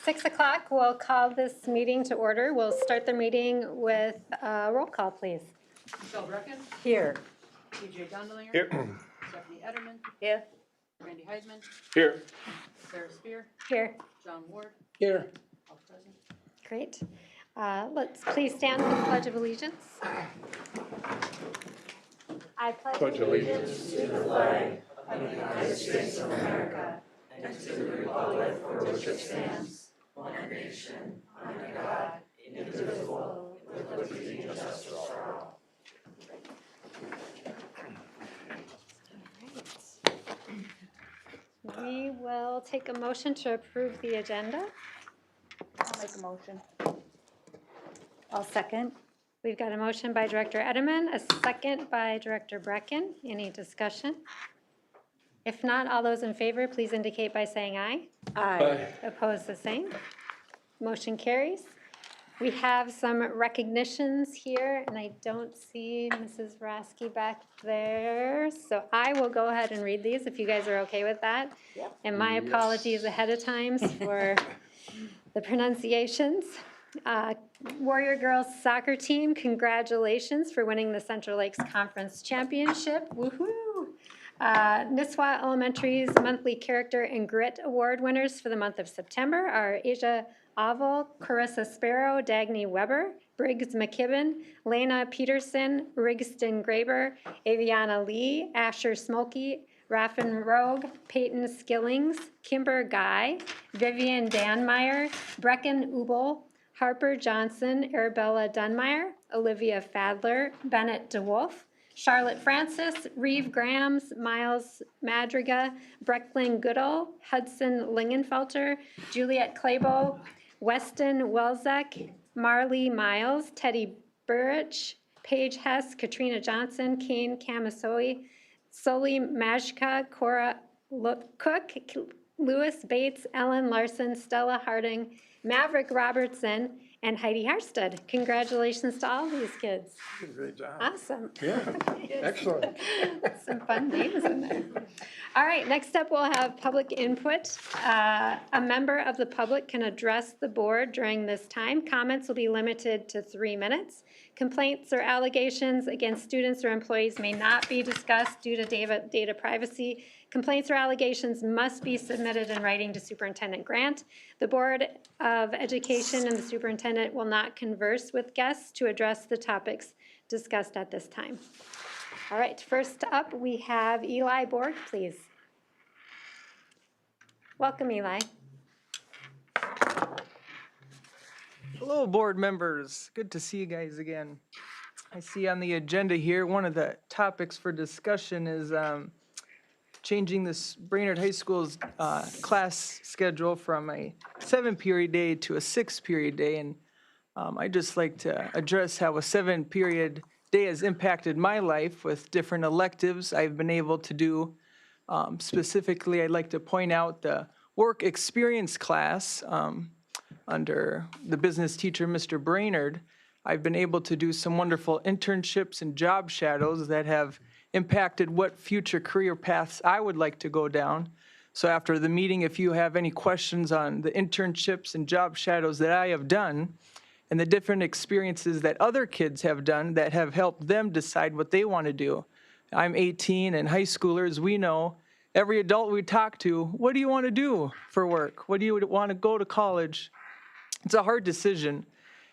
6 o'clock. We'll call this meeting to order. We'll start the meeting with a roll call, please. Michelle Brecken. Here. TJ Gondelinger. Here. Stephanie Ederman. Here. Randy Heisman. Here. Sarah Spear. Here. John Ward. Here. All present. Great. Let's please stand for the Pledge of Allegiance. I Pledge allegiance to the flag of the United States of America and to the republic for which it stands, one nation, under God, indivisible, with liberty and justice for all. We will take a motion to approve the agenda. I'll make a motion. I'll second. We've got a motion by Director Edelman, a second by Director Brecken. Any discussion? If not, all those in favor, please indicate by saying aye. Aye. Opposed, the same. Motion carries. We have some recognitions here, and I don't see Mrs. Rasky back there. So I will go ahead and read these if you guys are okay with that. Yep. And my apologies ahead of time for the pronunciations. Warrior Girls Soccer Team, congratulations for winning the Central Lakes Conference Championship. Woohoo! Nisswa Elementary's monthly Character and Grit Award winners for the month of September are Asia Oval, Carissa Sparrow, Dagny Weber, Briggs McKibben, Lena Peterson, Rigston Graber, Aviana Lee, Asher Smokey, Raffin Rogue, Peyton Skillings, Kimber Guy, Vivian Danmeyer, Brecken Ubel, Harper Johnson, Arabella Dunmeyer, Olivia Fadler, Bennett DeWolf, Charlotte Francis, Reeve Grams, Miles Madriga, Brecklin Goodall, Hudson Lingenfelter, Juliet Claybo, Weston Welzek, Marley Miles, Teddy Burrich, Paige Hess, Katrina Johnson, Kane Kamasoi, Soli Majka, Cora Cook, Lewis Bates, Ellen Larson, Stella Harding, Maverick Robertson, and Heidi Harsted. Congratulations to all these kids. Great job. Awesome. Yeah, excellent. Some fun names in there. All right, next up we'll have public input. A member of the public can address the board during this time. Comments will be limited to 3 minutes. Complaints or allegations against students or employees may not be discussed due to data privacy. Complaints or allegations must be submitted in writing to Superintendent Grant. The Board of Education and the superintendent will not converse with guests to address the topics discussed at this time. All right, first up, we have Eli Borg, please. Welcome, Eli. Hello, board members. Good to see you guys again. I see on the agenda here, one of the topics for discussion is changing this Brainerd High School's class schedule from a 7-period day to a 6-period day. And I'd just like to address how a 7-period day has impacted my life with different electives I've been able to do. Specifically, I'd like to point out the work experience class under the business teacher, Mr. Brainerd. I've been able to do some wonderful internships and job shadows that have impacted what future career paths I would like to go down. So after the meeting, if you have any questions on the internships and job shadows that I have done and the different experiences that other kids have done that have helped them decide what they want to do. I'm 18 and high schoolers, we know every adult we talk to, what do you want to do for work? What do you want to go to college? It's a hard decision.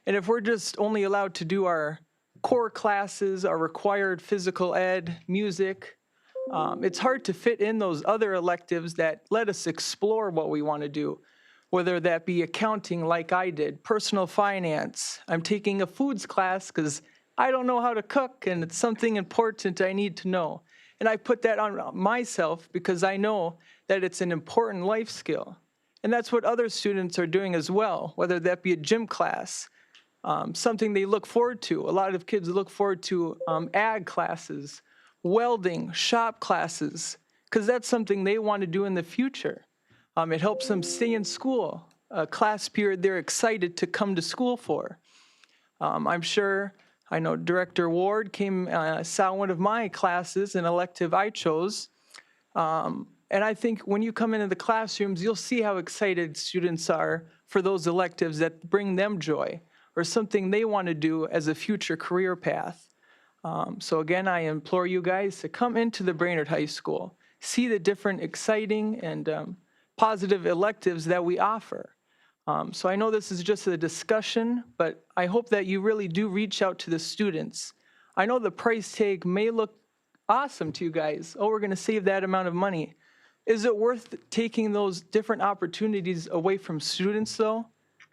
And if we're just only allowed to do our core classes, our required physical ed, music, it's hard to fit in those other electives that let us explore what we want to do, whether that be accounting like I did, personal finance. I'm taking a foods class because I don't know how to cook and it's something important I need to know. And I put that on myself because I know that it's an important life skill. And that's what other students are doing as well, whether that be a gym class, something they look forward to. A lot of kids look forward to ag classes, welding, shop classes, because that's something they want to do in the future. It helps them stay in school, a class period they're excited to come to school for. I'm sure, I know Director Ward saw one of my classes, an elective I chose. And I think when you come into the classrooms, you'll see how excited students are for those electives that bring them joy or something they want to do as a future career path. So again, I implore you guys to come into the Brainerd High School, see the different exciting and positive electives that we offer. So I know this is just a discussion, but I hope that you really do reach out to the students. I know the price tag may look awesome to you guys. Oh, we're going to save that amount of money. Is it worth taking those different opportunities away from students, though?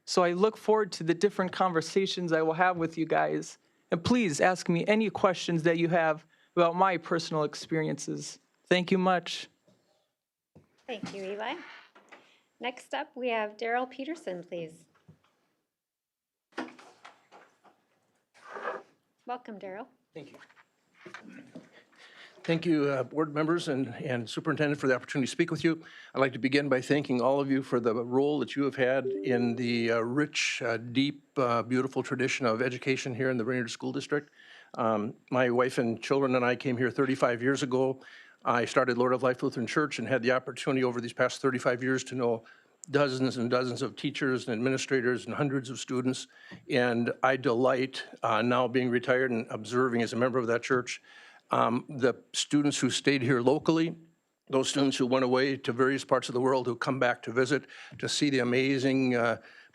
So I look forward to the different conversations I will have with you guys. And please ask me any questions that you have about my personal experiences. Thank you much. Thank you, Eli. Next up, we have Daryl Peterson, please. Welcome, Daryl. Thank you. Thank you, board members and superintendent, for the opportunity to speak with you. I'd like to begin by thanking all of you for the role that you have had in the rich, deep, beautiful tradition of education here in the Brainerd School District. My wife and children and I came here 35 years ago. I started Lord of Life Lutheran Church and had the opportunity over these past 35 years to know dozens and dozens of teachers and administrators and hundreds of students. And I delight, now being retired and observing as a member of that church, the students who stayed here locally, those students who went away to various parts of the world, who come back to visit, to see the amazing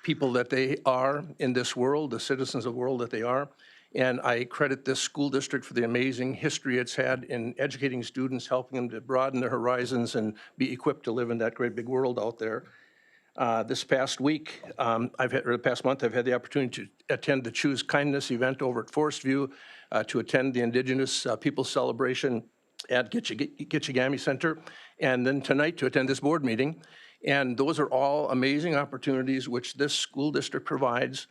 people that they are in this world, the citizens of the world that they are. And I credit this school district for the amazing history it's had in educating students, helping them to broaden their horizons and be equipped to live in that great big world out there. This past week, the past month, I've had the opportunity to attend the Choose Kindness event over at Forest View, to attend the Indigenous Peoples Celebration at Gitchigami Center, and then tonight to attend this board meeting. And those are all amazing opportunities which this school district provides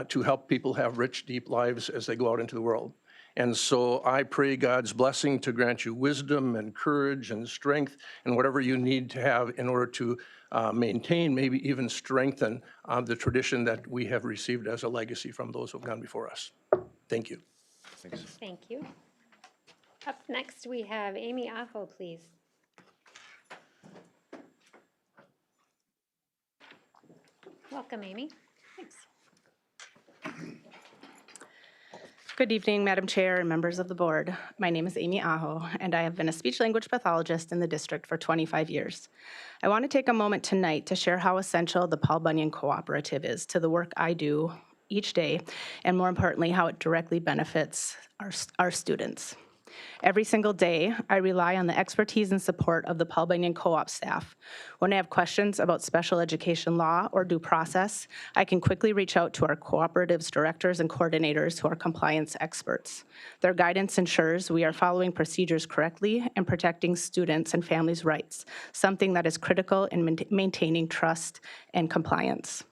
to help people have rich, deep lives as they go out into the world. And so I pray God's blessing to grant you wisdom and courage and strength and whatever you need to have in order to maintain, maybe even strengthen the tradition that we have received as a legacy from those who have gone before us. Thank you. Thank you. Up next, we have Amy Aho, please. Welcome, Amy. Thanks. Good evening, Madam Chair and members of the board. My name is Amy Aho, and I have been a speech-language pathologist in the district for 25 years. I want to take a moment tonight to share how essential the Paul Bunyan Cooperative is to the work I do each day, and more importantly, how it directly benefits our students. Every single day, I rely on the expertise and support of the Paul Bunyan Co-op staff. When I have questions about special education law or due process, I can quickly reach out to our cooperative's directors and coordinators who are compliance experts. Their guidance ensures we are following procedures correctly and protecting students' and families' rights, something that is critical in maintaining trust and compliance.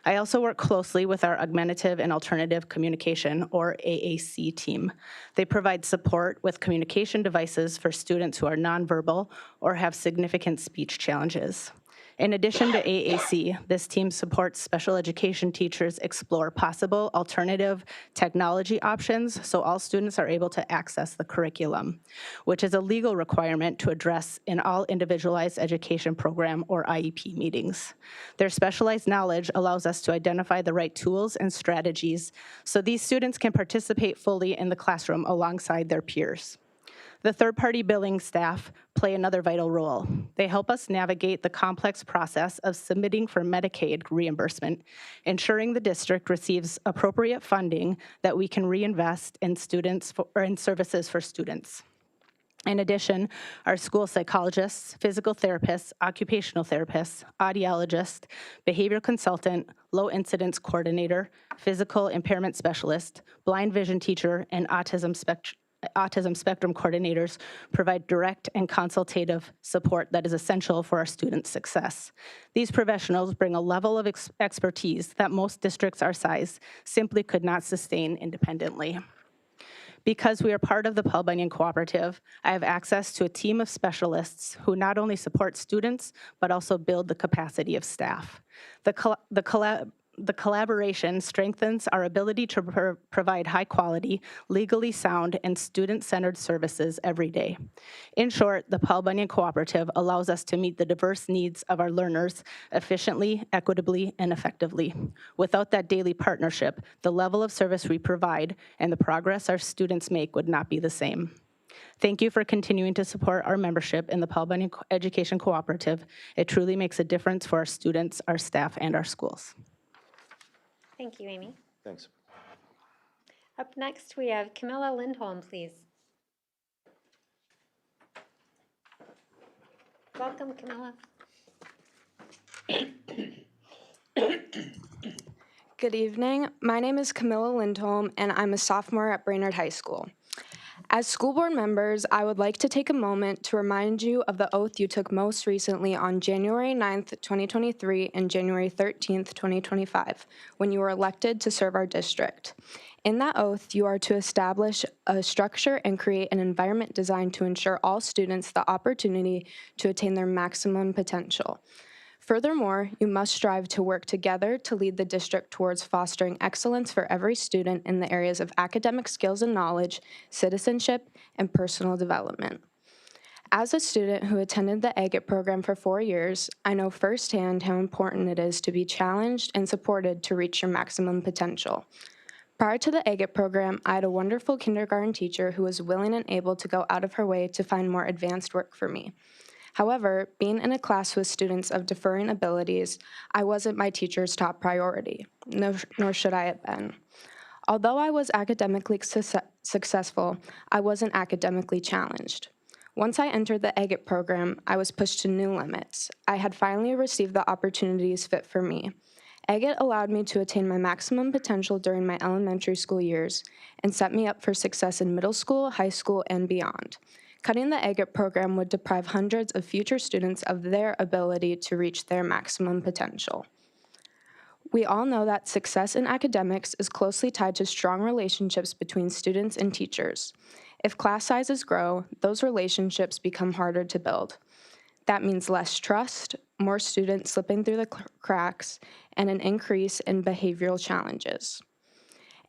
I also work closely with our Augmentative and Alternative Communication, or AAC team. They provide support with communication devices for students who are nonverbal or have significant speech challenges. In addition to AAC, this team supports special education teachers explore possible alternative technology options so all students are able to access the curriculum, which is a legal requirement to address in all individualized education program or IEP meetings. Their specialized knowledge allows us to identify the right tools and strategies so these students can participate fully in the classroom alongside their peers. The third-party billing staff play another vital role. They help us navigate the complex process of submitting for Medicaid reimbursement, ensuring the district receives appropriate funding that we can reinvest in in services for students. In addition, our school psychologists, physical therapists, occupational therapists, audiologist, behavior consultant, low incidence coordinator, physical impairment specialist, blind vision teacher, and autism spectrum coordinators provide direct and consultative support that is essential for our students' success. These professionals bring a level of expertise that most districts our size simply could not sustain independently. Because we are part of the Paul Bunyan Cooperative, I have access to a team of specialists who not only support students, but also build the capacity of staff. The the collaboration strengthens our ability to provide high-quality, legally sound, and student-centered services every day. In short, the Paul Bunyan Cooperative allows us to meet the diverse needs of our learners efficiently, equitably, and effectively. Without that daily partnership, the level of service we provide and the progress our students make would not be the same. Thank you for continuing to support our membership in the Paul Bunyan Education Cooperative. It truly makes a difference for our students, our staff, and our schools. Thank you, Amy. Thanks. Up next, we have Camilla Lindholm, please. Welcome, Camilla. Good evening. My name is Camilla Lindholm, and I'm a sophomore at Brainerd High School. As school board members, I would like to take a moment to remind you of the oath you took most recently on January 9th, 2023 and January 13th, 2025, when you were elected to serve our district. In that oath, you are to establish a structure and create an environment designed to ensure all students the opportunity to attain their maximum potential. Furthermore, you must strive to work together to lead the district towards fostering excellence for every student in the areas of academic skills and knowledge, citizenship, and personal development. As a student who attended the AGIT program for 4 years, I know firsthand how important it is to be challenged and supported to reach your maximum potential. Prior to the AGIT program, I had a wonderful kindergarten teacher who was willing and able to go out of her way to find more advanced work for me. However, being in a class with students of differing abilities, I wasn't my teacher's top priority, nor should I have been. Although I was academically successful, I wasn't academically challenged. Once I entered the AGIT program, I was pushed to new limits. I had finally received the opportunities fit for me. AGIT allowed me to attain my maximum potential during my elementary school years and set me up for success in middle school, high school, and beyond. Cutting the AGIT program would deprive hundreds of future students of their ability to reach their maximum potential. We all know that success in academics is closely tied to strong relationships between students and teachers. If class sizes grow, those relationships become harder to build. That means less trust, more students slipping through the cracks, and an increase in behavioral challenges.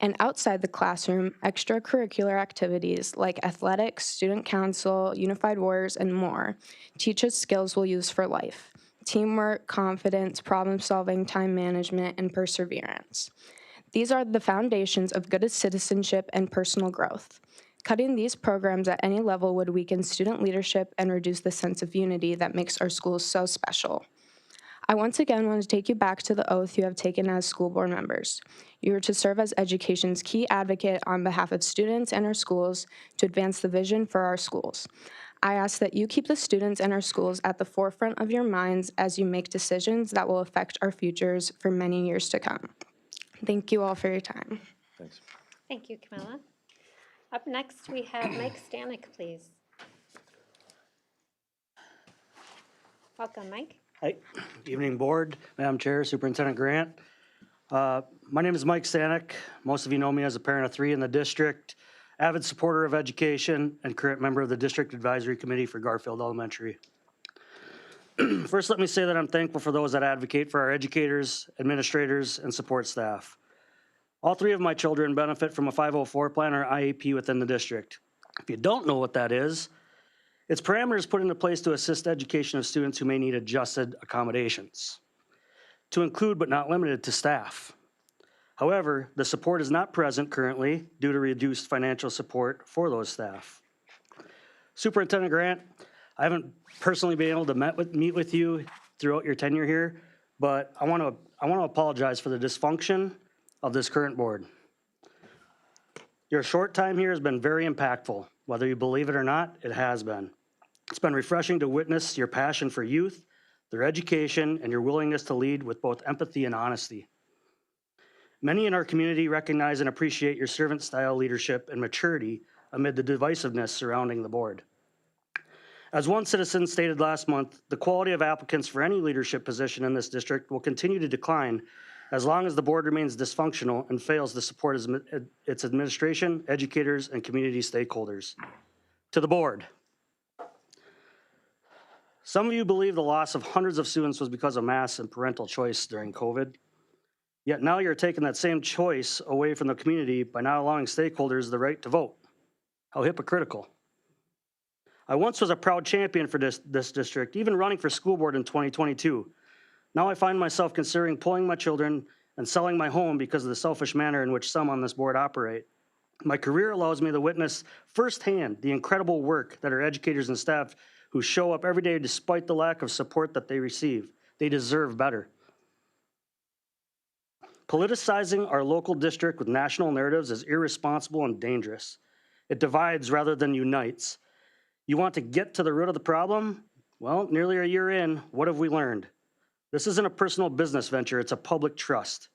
And outside the classroom, extracurricular activities like athletics, student council, Unified Warriors, and more teach us skills we'll use for life: teamwork, confidence, problem-solving, time management, and perseverance. These are the foundations of good citizenship and personal growth. Cutting these programs at any level would weaken student leadership and reduce the sense of unity that makes our schools so special. I once again want to take you back to the oath you have taken as school board members. You are to serve as education's key advocate on behalf of students and our schools to advance the vision for our schools. I ask that you keep the students and our schools at the forefront of your minds as you make decisions that will affect our futures for many years to come. Thank you all for your time. Thanks. Thank you, Camilla. Up next, we have Mike Stanek, please. Welcome, Mike. Hi, evening board, Madam Chair, Superintendent Grant. My name is Mike Stanek. Most of you know me as a parent of 3 in the district, avid supporter of education, and current member of the District Advisory Committee for Garfield Elementary. First, let me say that I'm thankful for those that advocate for our educators, administrators, and support staff. All 3 of my children benefit from a 504 plan or IEP within the district. If you don't know what that is, it's parameters put into place to assist education of students who may need adjusted accommodations, to include but not limited to staff. However, the support is not present currently due to reduced financial support for those staff. Superintendent Grant, I haven't personally been able to meet with you throughout your tenure here, but I want to apologize for the dysfunction of this current board. Your short time here has been very impactful. Whether you believe it or not, it has been. It's been refreshing to witness your passion for youth, their education, and your willingness to lead with both empathy and honesty. Many in our community recognize and appreciate your servant-style leadership and maturity amid the divisiveness surrounding the board. As one citizen stated last month, the quality of applicants for any leadership position in this district will continue to decline as long as the board remains dysfunctional and fails to support its administration, educators, and community stakeholders. To the board. Some of you believe the loss of hundreds of students was because of mass and parental choice during COVID. Yet now you're taking that same choice away from the community by not allowing stakeholders the right to vote. How hypocritical. I once was a proud champion for this district, even running for school board in 2022. Now I find myself considering pulling my children and selling my home because of the selfish manner in which some on this board operate. My career allows me to witness firsthand the incredible work that our educators and staff who show up every day despite the lack of support that they receive. They deserve better. Politicizing our local district with national narratives is irresponsible and dangerous. It divides rather than unites. You want to get to the root of the problem? Well, nearly a year in, what have we learned? This isn't a personal business venture, it's a public trust.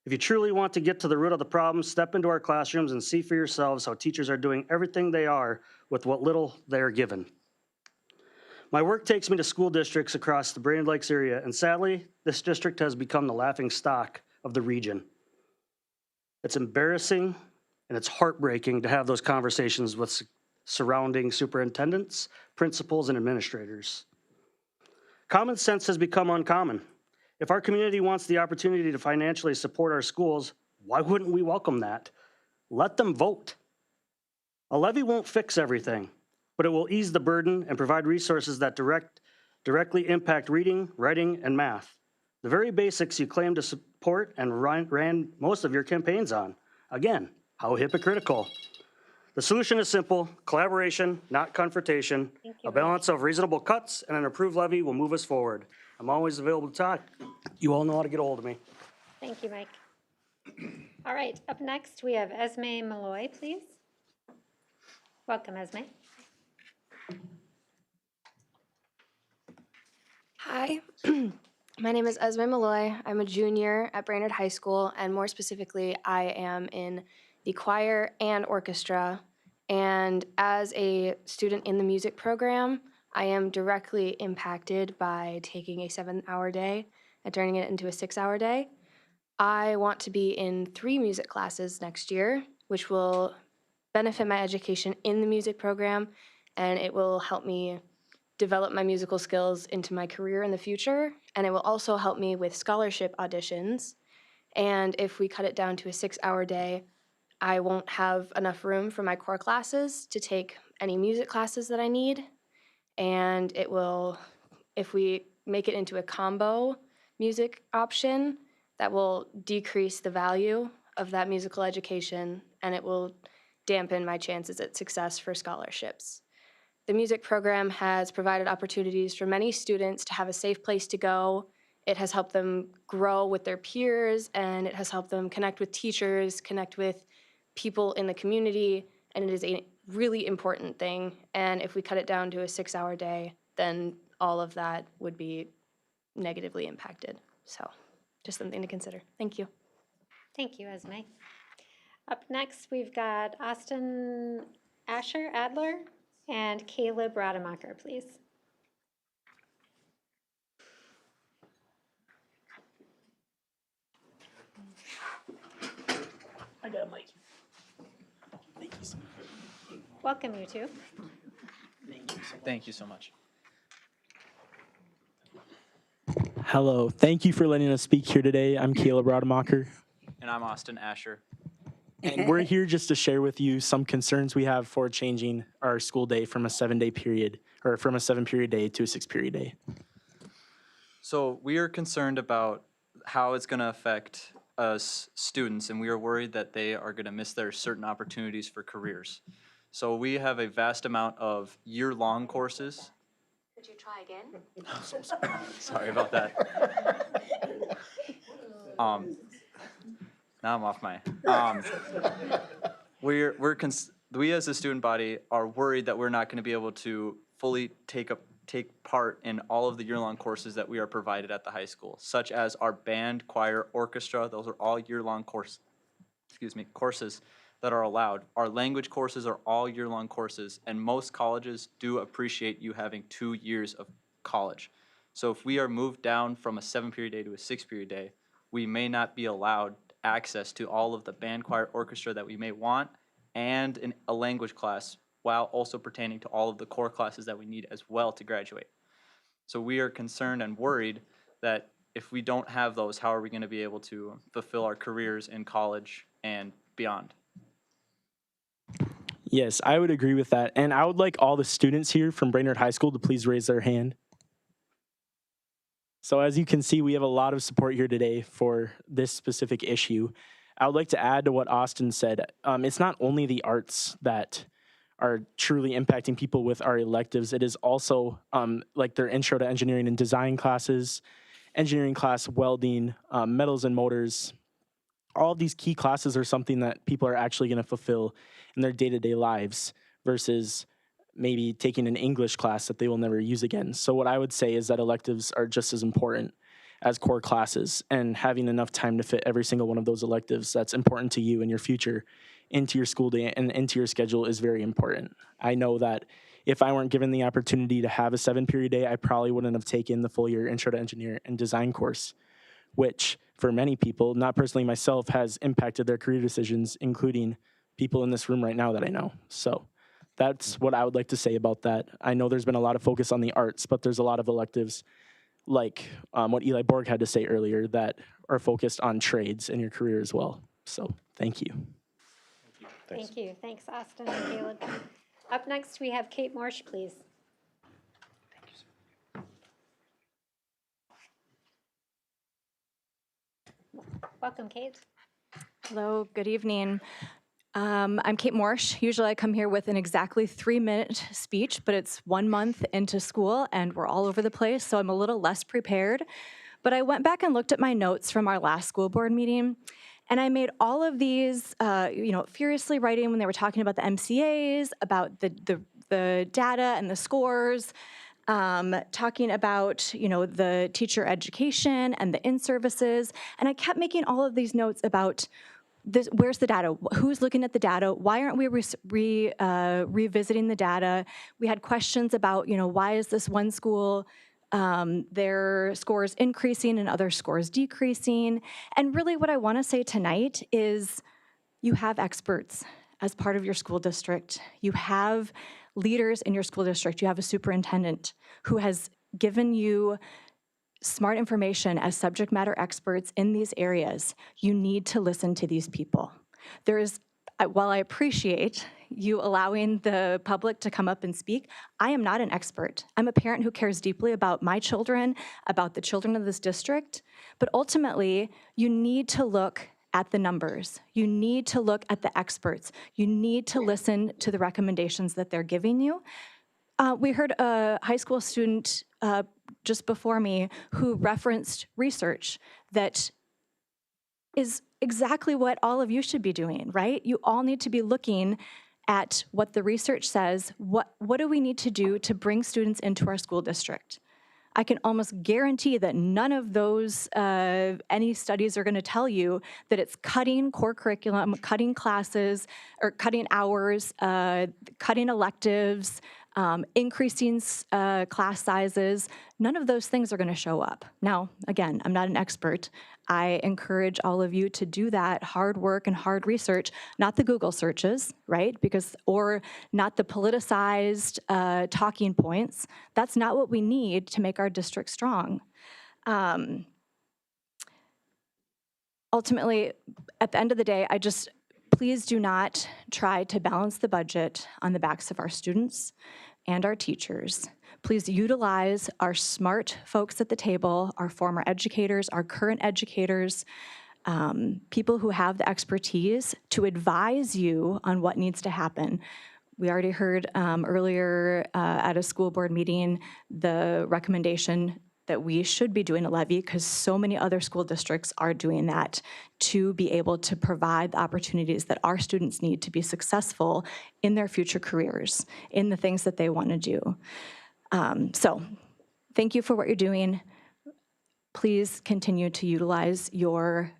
If you truly want to get to the root of the problem, step into our classrooms and see for yourselves how teachers are doing everything they are with what little they are given. My work takes me to school districts across the Brainerd Lakes area, and sadly, this district has become the laughing stock of the region. It's embarrassing and it's heartbreaking to have those conversations with surrounding superintendents, principals, and administrators. Common sense has become uncommon. If our community wants the opportunity to financially support our schools, why wouldn't we welcome that? Let them vote. A levy won't fix everything, but it will ease the burden and provide resources that directly impact reading, writing, and math. The very basics you claim to support and ran most of your campaigns on. Again, how hypocritical. The solution is simple: collaboration, not confrontation. A balance of reasonable cuts and an approved levy will move us forward. I'm always available to talk. You all know how to get a hold of me. Thank you, Mike. All right, up next, we have Esme Malloy, please. Welcome, Esme. Hi, my name is Esme Malloy. I'm a junior at Brainerd High School, and more specifically, I am in the choir and orchestra. And as a student in the music program, I am directly impacted by taking a 7-hour day and turning it into a 6-hour day. I want to be in 3 music classes next year, which will benefit my education in the music program, and it will help me develop my musical skills into my career in the future, and it will also help me with scholarship auditions. And if we cut it down to a 6-hour day, I won't have enough room for my core classes to take any music classes that I need. And it will, if we make it into a combo music option, that will decrease the value of that musical education, and it will dampen my chances at success for scholarships. The music program has provided opportunities for many students to have a safe place to go. It has helped them grow with their peers, and it has helped them connect with teachers, connect with people in the community, and it is a really important thing. And if we cut it down to a 6-hour day, then all of that would be negatively impacted. So just something to consider. Thank you. Thank you, Esme. Up next, we've got Austin Adler and Caleb Rademacher, please. I got a mic. Thank you so much. Welcome, you two. Thank you so much. Hello, thank you for letting us speak here today. I'm Caleb Rademacher. And I'm Austin Asher. And we're here just to share with you some concerns we have for changing our school day from a 7-day period, or from a 7-period day to a 6-period day. So we are concerned about how it's going to affect us students, and we are worried that they are going to miss their certain opportunities for careers. So we have a vast amount of year-long courses. Could you try again? I'm so sorry. Sorry about that. Now I'm off my. We as a student body are worried that we're not going to be able to fully take part in all of the year-long courses that we are provided at the high school, such as our band, choir, orchestra. Those are all year-long courses that are allowed. Our language courses are all year-long courses, and most colleges do appreciate you having 2 years of college. So if we are moved down from a 7-period day to a 6-period day, we may not be allowed access to all of the band, choir, orchestra that we may want, and in a language class, while also pertaining to all of the core classes that we need as well to graduate. So we are concerned and worried that if we don't have those, how are we going to be able to fulfill our careers in college and beyond? Yes, I would agree with that. And I would like all the students here from Brainerd High School to please raise their hand. So as you can see, we have a lot of support here today for this specific issue. I would like to add to what Austin said. It's not only the arts that are truly impacting people with our electives. It is also like their intro to engineering and design classes, engineering class, welding, metals and motors. All of these key classes are something that people are actually going to fulfill in their day-to-day lives versus maybe taking an English class that they will never use again. So what I would say is that electives are just as important as core classes, and having enough time to fit every single one of those electives that's important to you in your future into your school day and into your schedule is very important. I know that if I weren't given the opportunity to have a 7-period day, I probably wouldn't have taken the full year Intro to Engineer and Design course, which for many people, not personally myself, has impacted their career decisions, including people in this room right now that I know. So that's what I would like to say about that. I know there's been a lot of focus on the arts, but there's a lot of electives like what Eli Borg had to say earlier that are focused on trades in your career as well. So thank you. Thank you. Thanks, Austin and Caleb. Up next, we have Kate Morsch, please. Welcome, Kate. Hello, good evening. I'm Kate Morsch. Usually I come here with an exactly 3-minute speech, but it's 1 month into school and we're all over the place, so I'm a little less prepared. But I went back and looked at my notes from our last school board meeting, and I made all of these, furiously writing when they were talking about the MCAs, about the data and the scores, talking about, the teacher education and the in-services. And I kept making all of these notes about this, where's the data? Who's looking at the data? Why aren't we revisiting the data? We had questions about, why is this one school, their scores increasing and other scores decreasing? And really what I want to say tonight is you have experts as part of your school district. You have leaders in your school district. You have a superintendent who has given you smart information as subject matter experts in these areas. You need to listen to these people. While I appreciate you allowing the public to come up and speak, I am not an expert. I'm a parent who cares deeply about my children, about the children of this district, but ultimately, you need to look at the numbers. You need to look at the experts. You need to listen to the recommendations that they're giving you. We heard a high school student just before me who referenced research that is exactly what all of you should be doing, right? You all need to be looking at what the research says. What do we need to do to bring students into our school district? I can almost guarantee that none of those, any studies are going to tell you that it's cutting core curriculum, cutting classes, or cutting hours, cutting electives, increasing class sizes. None of those things are going to show up. Now, again, I'm not an expert. I encourage all of you to do that hard work and hard research, not the Google searches, right? Or not the politicized talking points. That's not what we need to make our district strong. Ultimately, at the end of the day, please do not try to balance the budget on the backs of our students and our teachers. Please utilize our smart folks at the table, our former educators, our current educators, people who have the expertise to advise you on what needs to happen. We already heard earlier at a school board meeting the recommendation that we should be doing a levy because so many other school districts are doing that to be able to provide the opportunities that our students need to be successful in their future careers, in the things that they want to do. So thank you for what you're doing. Please continue to utilize your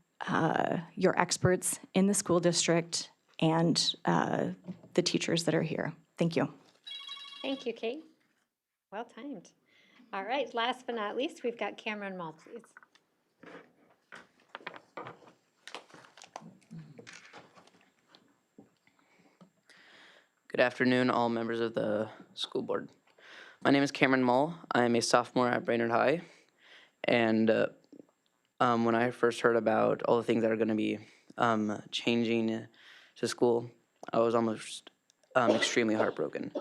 experts in the school district and the teachers that are here. Thank you. Thank you, Kate. Well timed. All right, last but not least, we've got Cameron Mull, please. Good afternoon, all members of the school board. My name is Cameron Mull. I am a sophomore at Brainerd High, and When I first heard about all the things that are going to be changing to school, I was almost extremely heartbroken.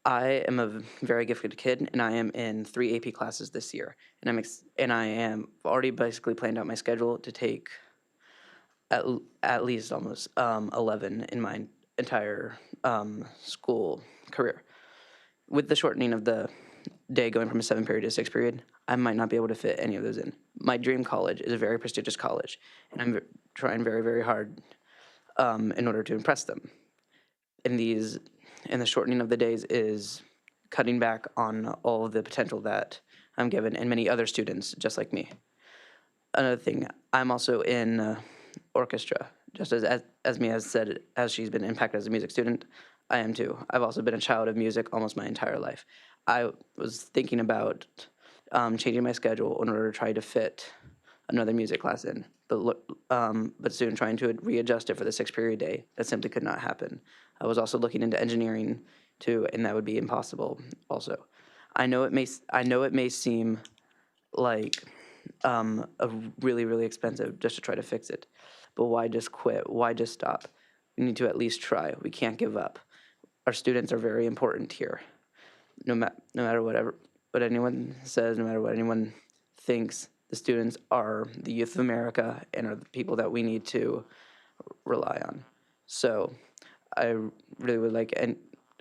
I am a very gifted kid, and I am in 3 AP classes this year, and I am already basically planned out my schedule to take at least almost 11 in my entire school career. With the shortening of the day going from a 7 period to a 6 period, I might not be able to fit any of those in. My dream college is a very prestigious college, and I'm trying very, very hard in order to impress them. And the shortening of the days is cutting back on all of the potential that I'm given and many other students just like me. Another thing, I'm also in orchestra, just as Mia has said, as she's been impacted as a music student, I am too. I've also been a child of music almost my entire life. I was thinking about changing my schedule in order to try to fit another music class in, but soon trying to readjust it for the 6 period day. That simply could not happen. I was also looking into engineering too, and that would be impossible also. I know it may seem like a really, really expensive just to try to fix it, but why just quit? Why just stop? We need to at least try. We can't give up. Our students are very important here. No matter what anyone says, no matter what anyone thinks, the students are the youth of America and are the people that we need to rely on. So I really would like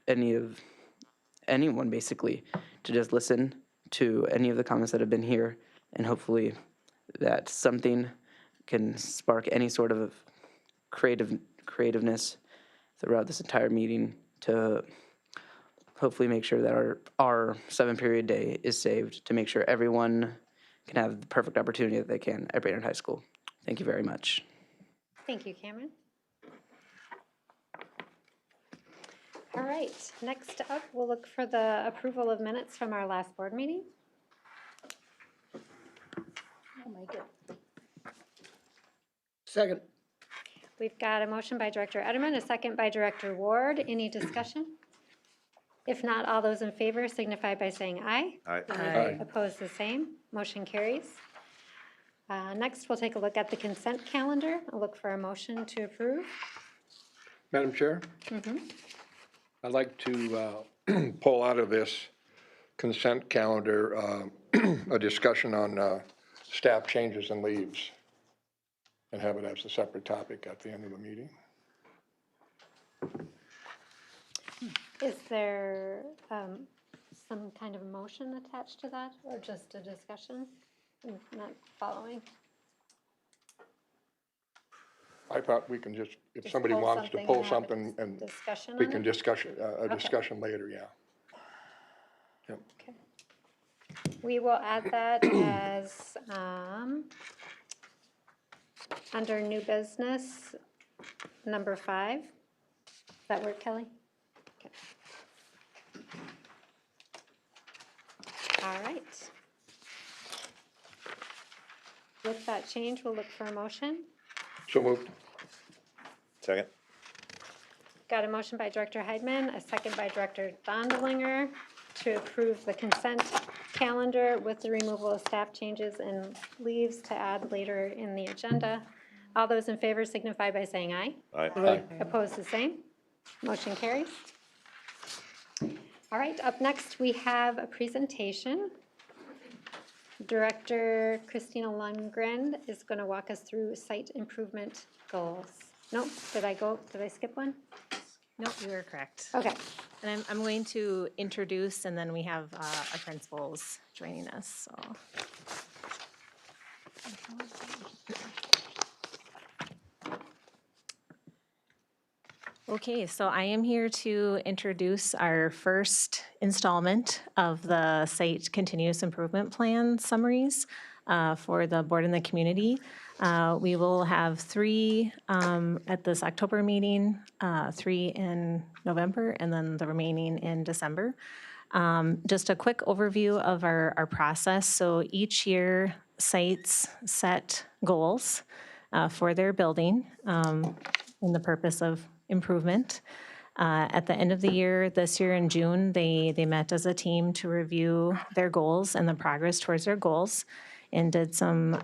anyone basically to just listen to any of the comments that have been here, and hopefully that something can spark any sort of creativeness throughout this entire meeting to hopefully make sure that our 7 period day is saved, to make sure everyone can have the perfect opportunity that they can at Brainerd High School. Thank you very much. Thank you, Cameron. All right, next up, we'll look for the approval of minutes from our last board meeting. Oh, my God. Second. We've got a motion by Director Edelman, a second by Director Ward. Any discussion? If not, all those in favor signify by saying aye. Aye. Opposed, the same. Motion carries. Next, we'll take a look at the consent calendar. I'll look for a motion to approve. Madam Chair? I'd like to pull out of this consent calendar a discussion on staff changes and leaves, and have it as a separate topic at the end of the meeting. Is there some kind of motion attached to that, or just a discussion? I'm not following. I thought we can just, if Just somebody pull wants to something pull and have a something, and discussion we on can it? discuss a Okay. discussion later, yeah. Yep. Okay. We will add that as under new business, number 5. Does that work, Kelly? Okay. All right. With that change, we'll look for a motion. So moved. Second. Got a motion by Director Heidman, a second by Director Dondelinger to approve the consent calendar with the removal of staff changes and leaves to add later in the agenda. All those in favor signify by saying aye. Aye. Opposed, the same. Motion carries. All right, up next, we have a presentation. Director Christina Lundgren is going to walk us through site improvement goals. Nope, did I skip one? Nope, you are correct. Okay. And I'm going to introduce, and then we have our principals joining us, so. Okay, so I am here to introduce our first installment of the site continuous improvement plan summaries for the board and the community. We will have 3 at this October meeting, 3 in November, and then the remaining in December. Just a quick overview of our process. So each year, sites set goals for their building in the purpose of improvement. At the end of the year, this year in June, they met as a team to review their goals and the progress towards their goals. and did some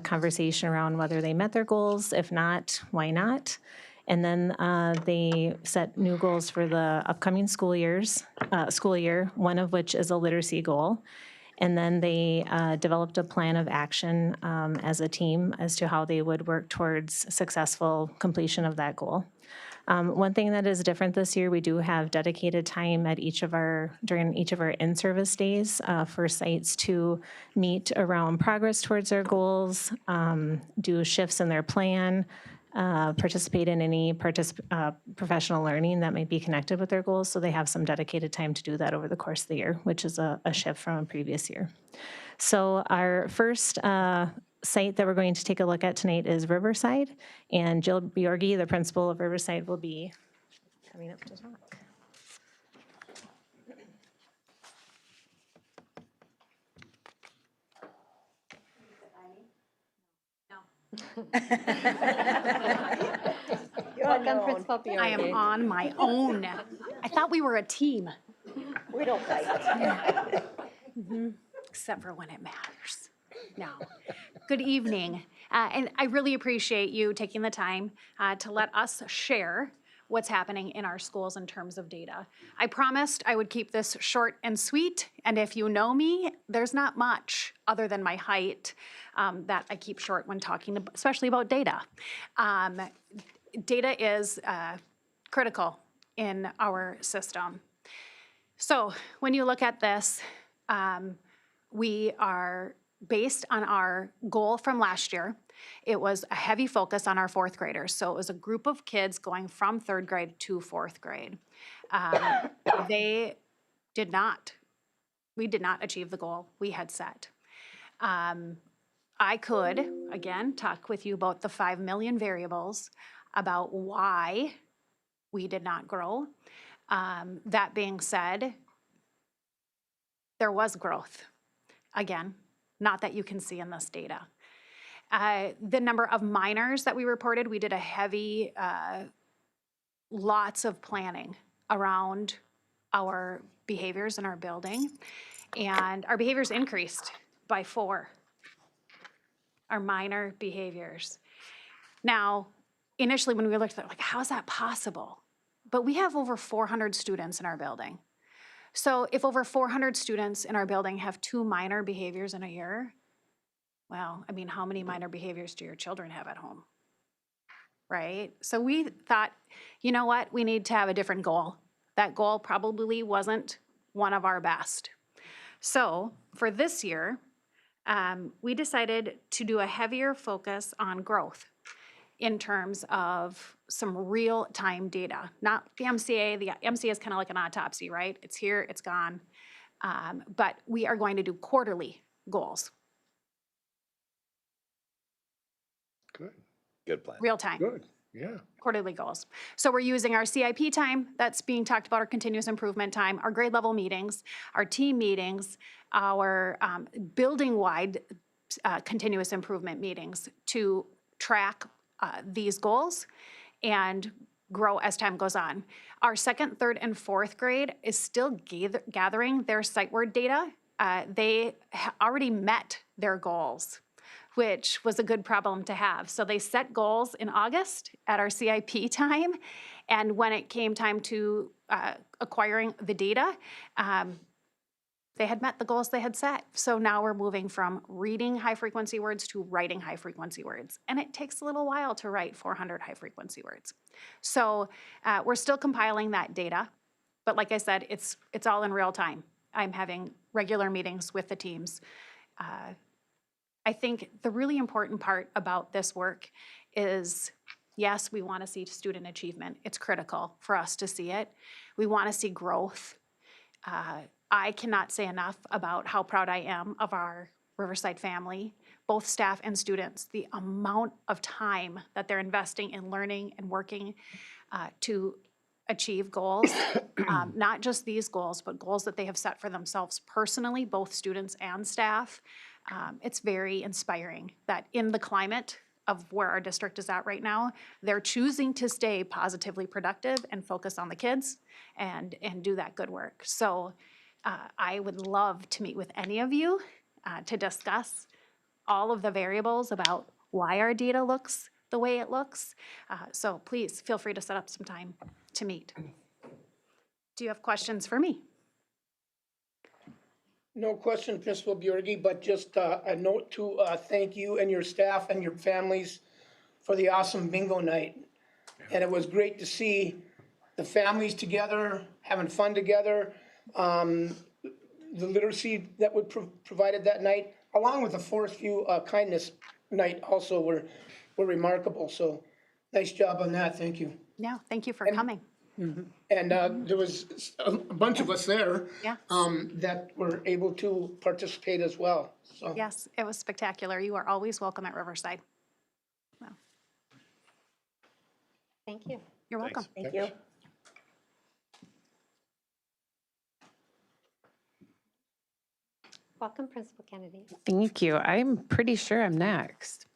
conversation around whether they met their goals. If not, why not? And then they set new goals for the upcoming school year, one of which is a literacy goal. And then they developed a plan of action as a team as to how they would work towards successful completion of that goal. One thing that is different this year, we do have dedicated time at during each of our in-service days for sites to meet around progress towards their goals, do shifts in their plan, participate in any professional learning that may be connected with their goals. So they have some dedicated time to do that over the course of the year, which is a shift from a previous year. So our first site that we're going to take a look at tonight is Riverside, and Jill Bjorgi, the principal of Riverside, will be coming up to talk. Welcome, Principal Bjorgi. I am on my own. I thought we were a team. We don't fight. Except for when it matters. No. Good evening. And I really appreciate you taking the time to let us share what's happening in our schools in terms of data. I promised I would keep this short and sweet, and if you know me, there's not much other than my height that I keep short when talking, especially about data. Data is critical in our system. So when you look at this, we are based on our goal from last year. It was a heavy focus on our fourth graders. So it was a group of kids going from third grade to fourth grade. We did not achieve the goal we had set. I could, again, talk with you about the 5 million variables about why we did not grow. That being said, there was growth. Again, not that you can see in this data. The number of minors that we reported, we did a heavy, lots of planning around our behaviors in our building. And our behaviors increased by 4, our minor behaviors. Now, initially when we looked at it, like, how is that possible? But we have over 400 students in our building. So if over 400 students in our building have 2 minor behaviors in a year, well, I mean, how many minor behaviors do your children have at home? Right? So we thought, you know what, we need to have a different goal. That goal probably wasn't one of our best. So for this year, we decided to do a heavier focus on growth in terms of some real-time data, not the MCA. The MCA is kind of like an autopsy, right? It's here, it's gone. But we are going to do quarterly goals, Good plan. real time. Good, yeah. Quarterly goals. So we're using our CIP time that's being talked about, our continuous improvement time, our grade level meetings, our team meetings, our building-wide continuous improvement meetings to track these goals and grow as time goes on. Our second, third, and fourth grade is still gathering their site word data. They already met their goals, which was a good problem to have. So they set goals in August at our CIP time, and when it came time to acquiring the data, they had met the goals they had set. So now we're moving from reading high-frequency words to writing high-frequency words. And it takes a little while to write 400 high-frequency words. So we're still compiling that data. But like I said, it's all in real time. I'm having regular meetings with the teams. I think the really important part about this work is, yes, we want to see student achievement. It's critical for us to see it. We want to see growth. I cannot say enough about how proud I am of our Riverside family, both staff and students, the amount of time that they're investing in learning and working to achieve goals, not just these goals, but goals that they have set for themselves personally, both students and staff. It's very inspiring that in the climate of where our district is at right now, they're choosing to stay positively productive and focus on the kids and do that good work. So I would love to meet with any of you to discuss all of the variables about why our data looks the way it looks. So please feel free to set up some time to meet. Do you have questions for me? No question, Principal Bjorgi, but just a note to thank you and your staff and your families for the awesome bingo night. And it was great to see the families together, having fun together. The literacy that was provided that night, along with the Forest View Kindness Night also were remarkable. So nice job on that, thank you. No, thank you for coming. And there was a bunch of us there Yeah. that were able to participate as well, so. Yes, it was spectacular. You are always welcome at Riverside. Thank you. You're welcome. Thank you. Welcome, Principal Kennedy. Thank you. I'm pretty sure I'm next.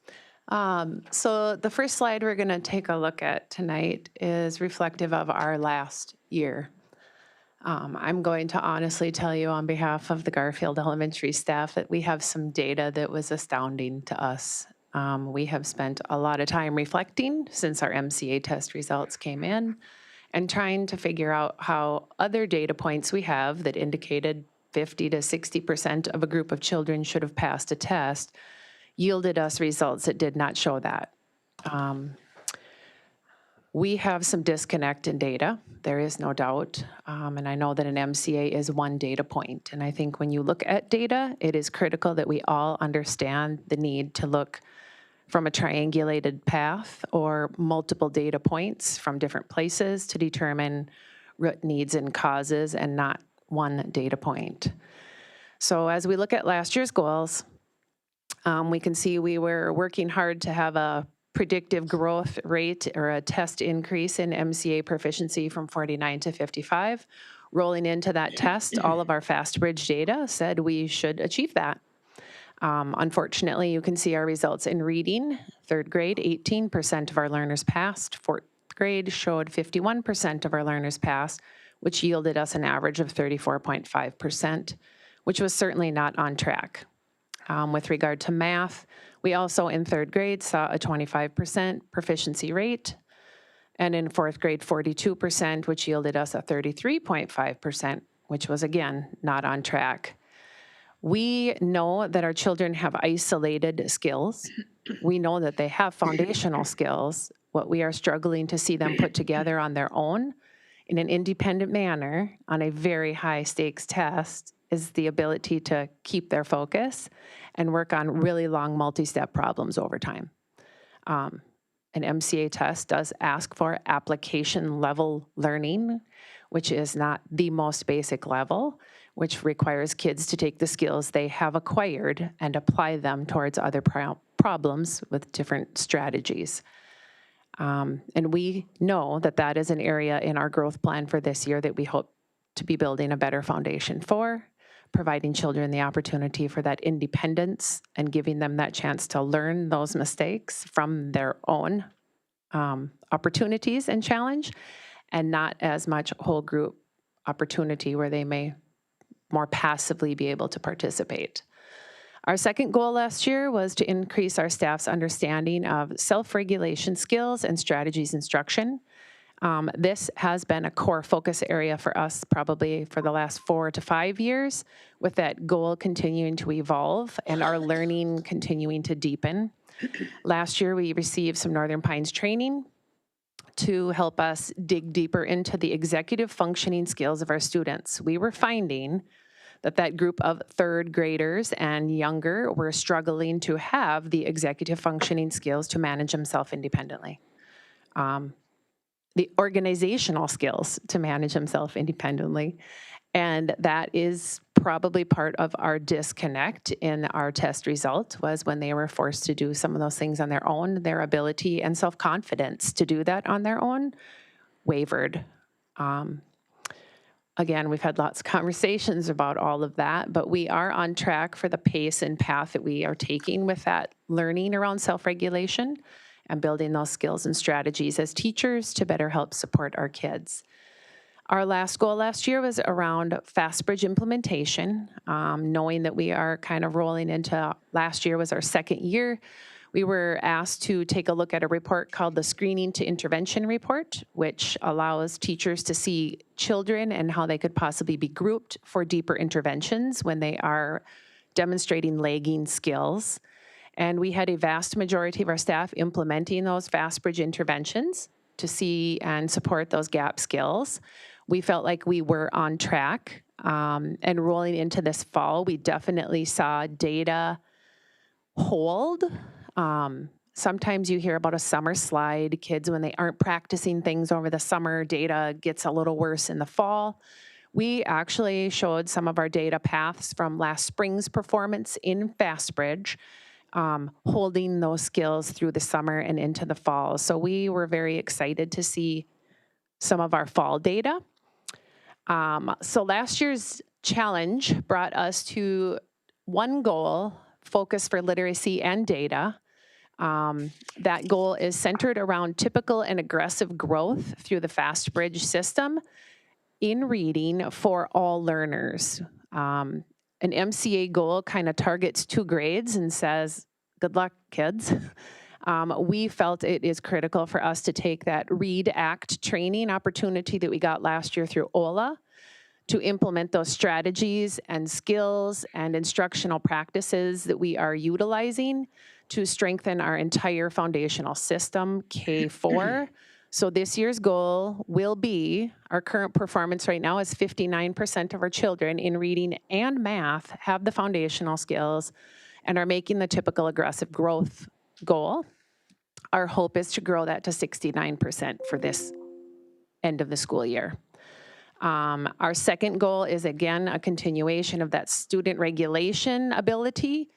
So the first slide we're going to take a look at tonight is reflective of our last year. I'm going to honestly tell you on behalf of the Garfield Elementary staff that we have some data that was astounding to us. We have spent a lot of time reflecting since our MCA test results came in and trying to figure out how other data points we have that indicated 50 to 60% of a group of children should have passed a test yielded us results that did not show that. We have some disconnect in data, there is no doubt, and I know that an MCA is one data point. And I think when you look at data, it is critical that we all understand the need to look from a triangulated path or multiple data points from different places to determine root needs and causes and not one data point. So as we look at last year's goals, we can see we were working hard to have a predictive growth rate or a test increase in MCA proficiency from 49 to 55. Rolling into that test, all of our FastBridge data said we should achieve that. Unfortunately, you can see our results in reading. Third grade, 18% of our learners passed. Fourth grade showed 51% of our learners passed, which yielded us an average of 34.5%, which was certainly not on track. With regard to math, we also in third grade saw a 25% proficiency rate, and in fourth grade, 42%, which yielded us a 33.5%, which was again not on track. We know that our children have isolated skills. We know that they have foundational skills. What we are struggling to see them put together on their own in an independent manner on a very high stakes test is the ability to keep their focus and work on really long multi-step problems over time. An MCA test does ask for application level learning, which is not the most basic level, which requires kids to take the skills they have acquired and apply them towards other problems with different strategies. And we know that that is an area in our growth plan for this year that we hope to be building a better foundation for, providing children the opportunity for that independence and giving them that chance to learn those mistakes from their own opportunities and challenge, and not as much whole group opportunity where they may more passively be able to participate. Our second goal last year was to increase our staff's understanding of self-regulation skills and strategies instruction. This has been a core focus area for us probably for the last 4 to 5 years, with that goal continuing to evolve and our learning continuing to deepen. Last year, we received some Northern Pines training to help us dig deeper into the executive functioning skills of our students. We were finding that group of third graders and younger were struggling to have the executive functioning skills to manage themselves independently. The organizational skills to manage themselves independently. And that is probably part of our disconnect in our test result, was when they were forced to do some of those things on their own, their ability and self-confidence to do that on their own wavered. Again, we've had lots of conversations about all of that, but we are on track for the pace and path that we are taking with that learning around self-regulation and building those skills and strategies as teachers to better help support our kids. Our last goal last year was around FastBridge implementation. Knowing that we are kind of rolling into, last year was our second year, we were asked to take a look at a report called the Screening to Intervention Report, which allows teachers to see children and how they could possibly be grouped for deeper interventions when they are demonstrating lagging skills. And we had a vast majority of our staff implementing those FastBridge interventions to see and support those gap skills. We felt like we were on track. And rolling into this fall, we definitely saw data hold. Sometimes you hear about a summer slide. Kids, when they aren't practicing things over the summer, data gets a little worse in the fall. We actually showed some of our data paths from last spring's performance in FastBridge, holding those skills through the summer and into the fall. So we were very excited to see some of our fall data. So last year's challenge brought us to one goal, focus for literacy and data. That goal is centered around typical and aggressive growth through the FastBridge system in reading for all learners. An MCA goal kind of targets 2 grades and says, good luck, kids. We felt it is critical for us to take that Read Act training opportunity that we got last year through OLA to implement those strategies and skills and instructional practices that we are utilizing to strengthen our entire foundational system, K4. So this year's goal will be, our current performance right now is 59% of our children in reading and math have the foundational skills and are making the typical aggressive growth goal. Our hope is to grow that to 69% for this end of the school year. Our second goal is, again, a continuation of that student regulation ability,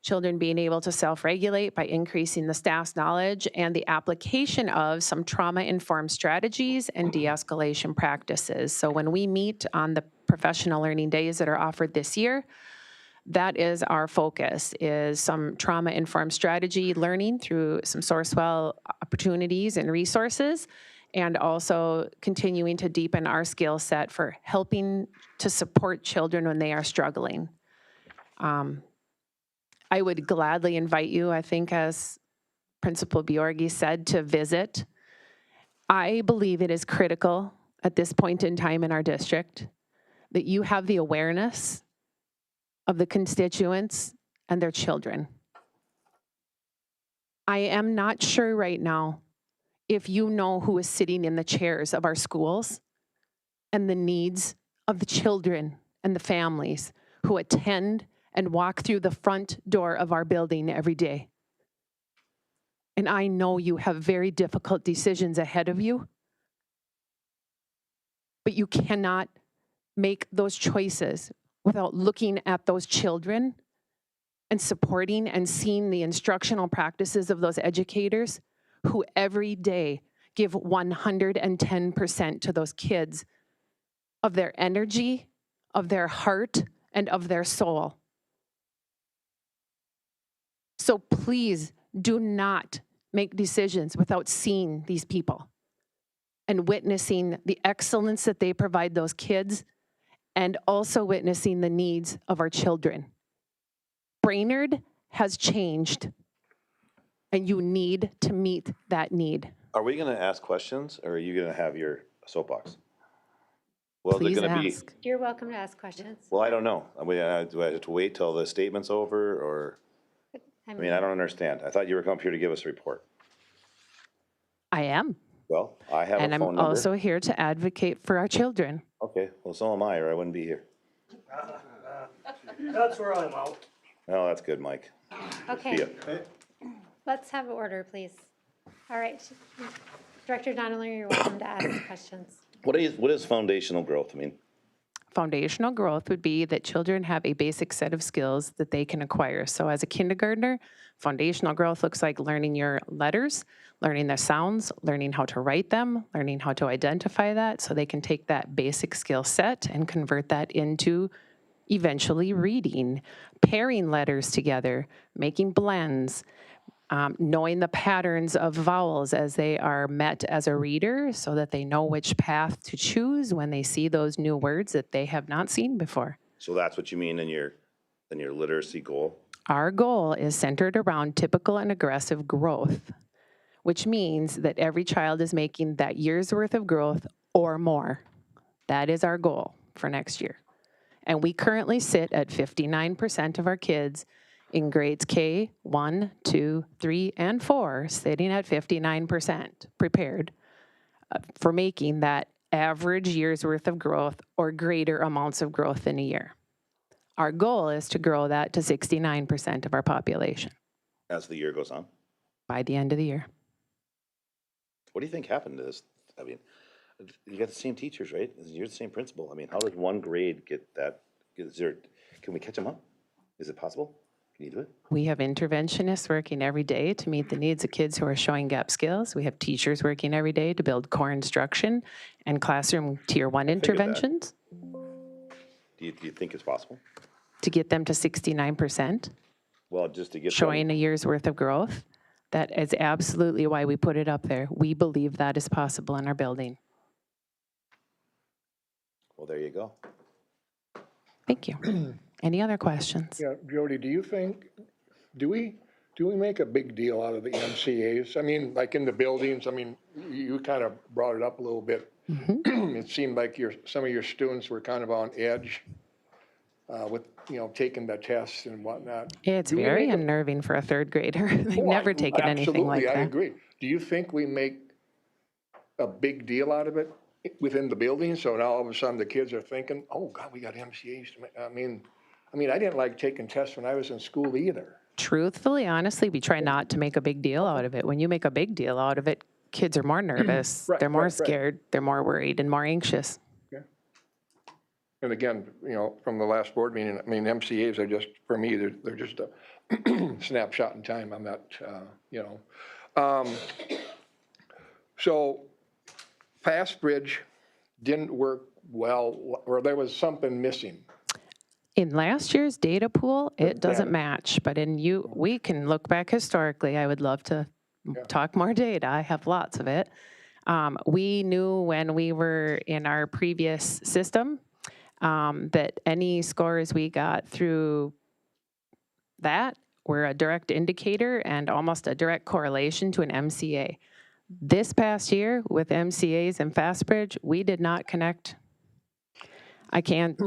children being able to self-regulate by increasing the staff's knowledge and the application of some trauma-informed strategies and de-escalation practices. So when we meet on the professional learning days that are offered this year, that is our focus, is some trauma-informed strategy learning through some Sourcewell opportunities and resources, and also continuing to deepen our skill set for helping to support children when they are struggling. I would gladly invite you, I think as Principal Bjorgi said, to visit. I believe it is critical at this point in time in our district that you have the awareness of the constituents and their children. I am not sure right now if you know who is sitting in the chairs of our schools and the needs of the children and the families who attend and walk through the front door of our building every day. And I know you have very difficult decisions ahead of you, but you cannot make those choices without looking at those children and supporting and seeing the instructional practices of those educators who every day give 110% to those kids of their energy, of their heart, and of their soul. So please do not make decisions without seeing these people and witnessing the excellence that they provide those kids and also witnessing the needs of our children. Brainerd has changed, and you need to meet that need. Are we gonna ask questions, or are you gonna have your soapbox? Well, Please they're gonna be, You're welcome to ask questions. well, I don't know. Do I have to wait till the statement's over, or, I mean, I don't understand. I thought you were coming up here to give us a report. I am. Well, I have a And phone I'm number. also here to advocate for our children. Okay, well, so am I, or I wouldn't be here. That's where I'm out. Oh, that's good, Mike. Okay, See ya. let's have order, please. All right, Director Donnelly, you're welcome to ask questions. What is foundational growth mean? Foundational growth would be that children have a basic set of skills that they can acquire. So as a kindergartner, foundational growth looks like learning your letters, learning their sounds, learning how to write them, learning how to identify that, so they can take that basic skill set and convert that into eventually reading, pairing letters together, making blends, knowing the patterns of vowels as they are met as a reader so that they know which path to choose when they see those new words that they have not seen before. So that's what you mean in your literacy goal? Our goal is centered around typical and aggressive growth, which means that every child is making that year's worth of growth or more. That is our goal for next year. And we currently sit at 59% of our kids in grades K, 1, 2, 3, and 4, sitting at 59% prepared for making that average year's worth of growth or greater amounts of growth in a year. Our goal is to grow that to 69% of our population As the year goes on? by the end of the year. What do you think happened to this? I mean, you got the same teachers, right? You're the same principal. I mean, how did one grade get that? Can we catch them up? Is it possible? Can you do it? We have interventionists working every day to meet the needs of kids who are showing gap skills. We have teachers working every day to build core instruction and classroom tier 1 interventions Do you think it's possible? to get them to 69%, Well, just to get showing a year's worth of growth. That is absolutely why we put it up there. We believe that is possible in our building. Well, there you go. Thank you. Any other questions? Yeah, Jody, do you think, do we make a big deal out of the MCAs? I mean, like in the buildings, I mean, you kind of brought it up a little bit. It seemed like some of your students were kind of on edge with, taking the tests and whatnot. It's Do we very make a- unnerving for a third grader. They've Oh, never taken anything like Absolutely, I that. agree. Do you think we make a big deal out of it within the building? So now all of a sudden the kids are thinking, oh, God, we got MCAs to make. I mean, I didn't like taking tests when I was in school either. Truthfully, honestly, we try not to make a big deal out of it. When you make a big deal out of it, kids are more nervous, Right, they're more right. scared, they're more worried and more anxious. And again, from the last board meeting, MCAs are just, for me, they're just a snapshot in time. I'm not, So Fast Bridge didn't work well, or there was something missing. In last year's data pool, it doesn't match, but we can look back historically. I would love to talk more data. I have lots of it. We knew when we were in our previous system that any scores we got through that were a direct indicator and almost a direct correlation to an MCA. This past year with MCAs and FastBridge, we did not connect. I can't,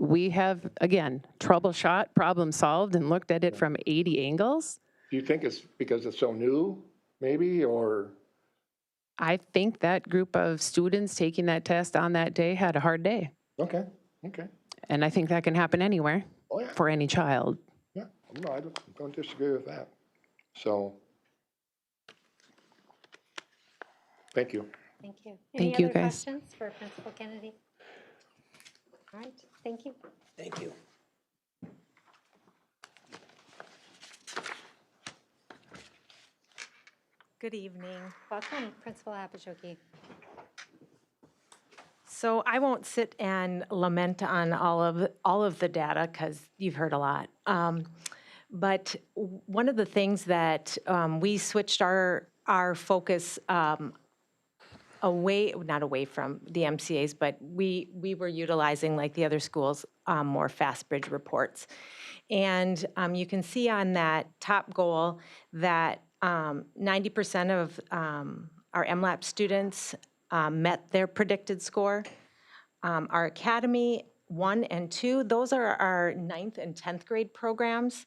we have, again, troubleshot, problem solved, and looked at it from 80 angles. Do you think it's because it's so new, maybe, or? I think that group of students taking that test on that day had a hard day. Okay. And I think that can happen anywhere for any child. Yeah, no, I don't disagree with that. So, thank you. Thank you. Thank you, Any other guys. questions for Principal Kennedy? All right, thank you. Thank you. Good evening. Welcome, Principal Apajoki. So I won't sit and lament on all of the data because you've heard a lot. But one of the things that we switched our focus away, not away from the MCAs, but we were utilizing, like the other schools, more FastBridge reports. And you can see on that top goal that 90% of our MLAP students met their predicted score. Our Academy 1 and 2, those are our 9th and 10th grade programs.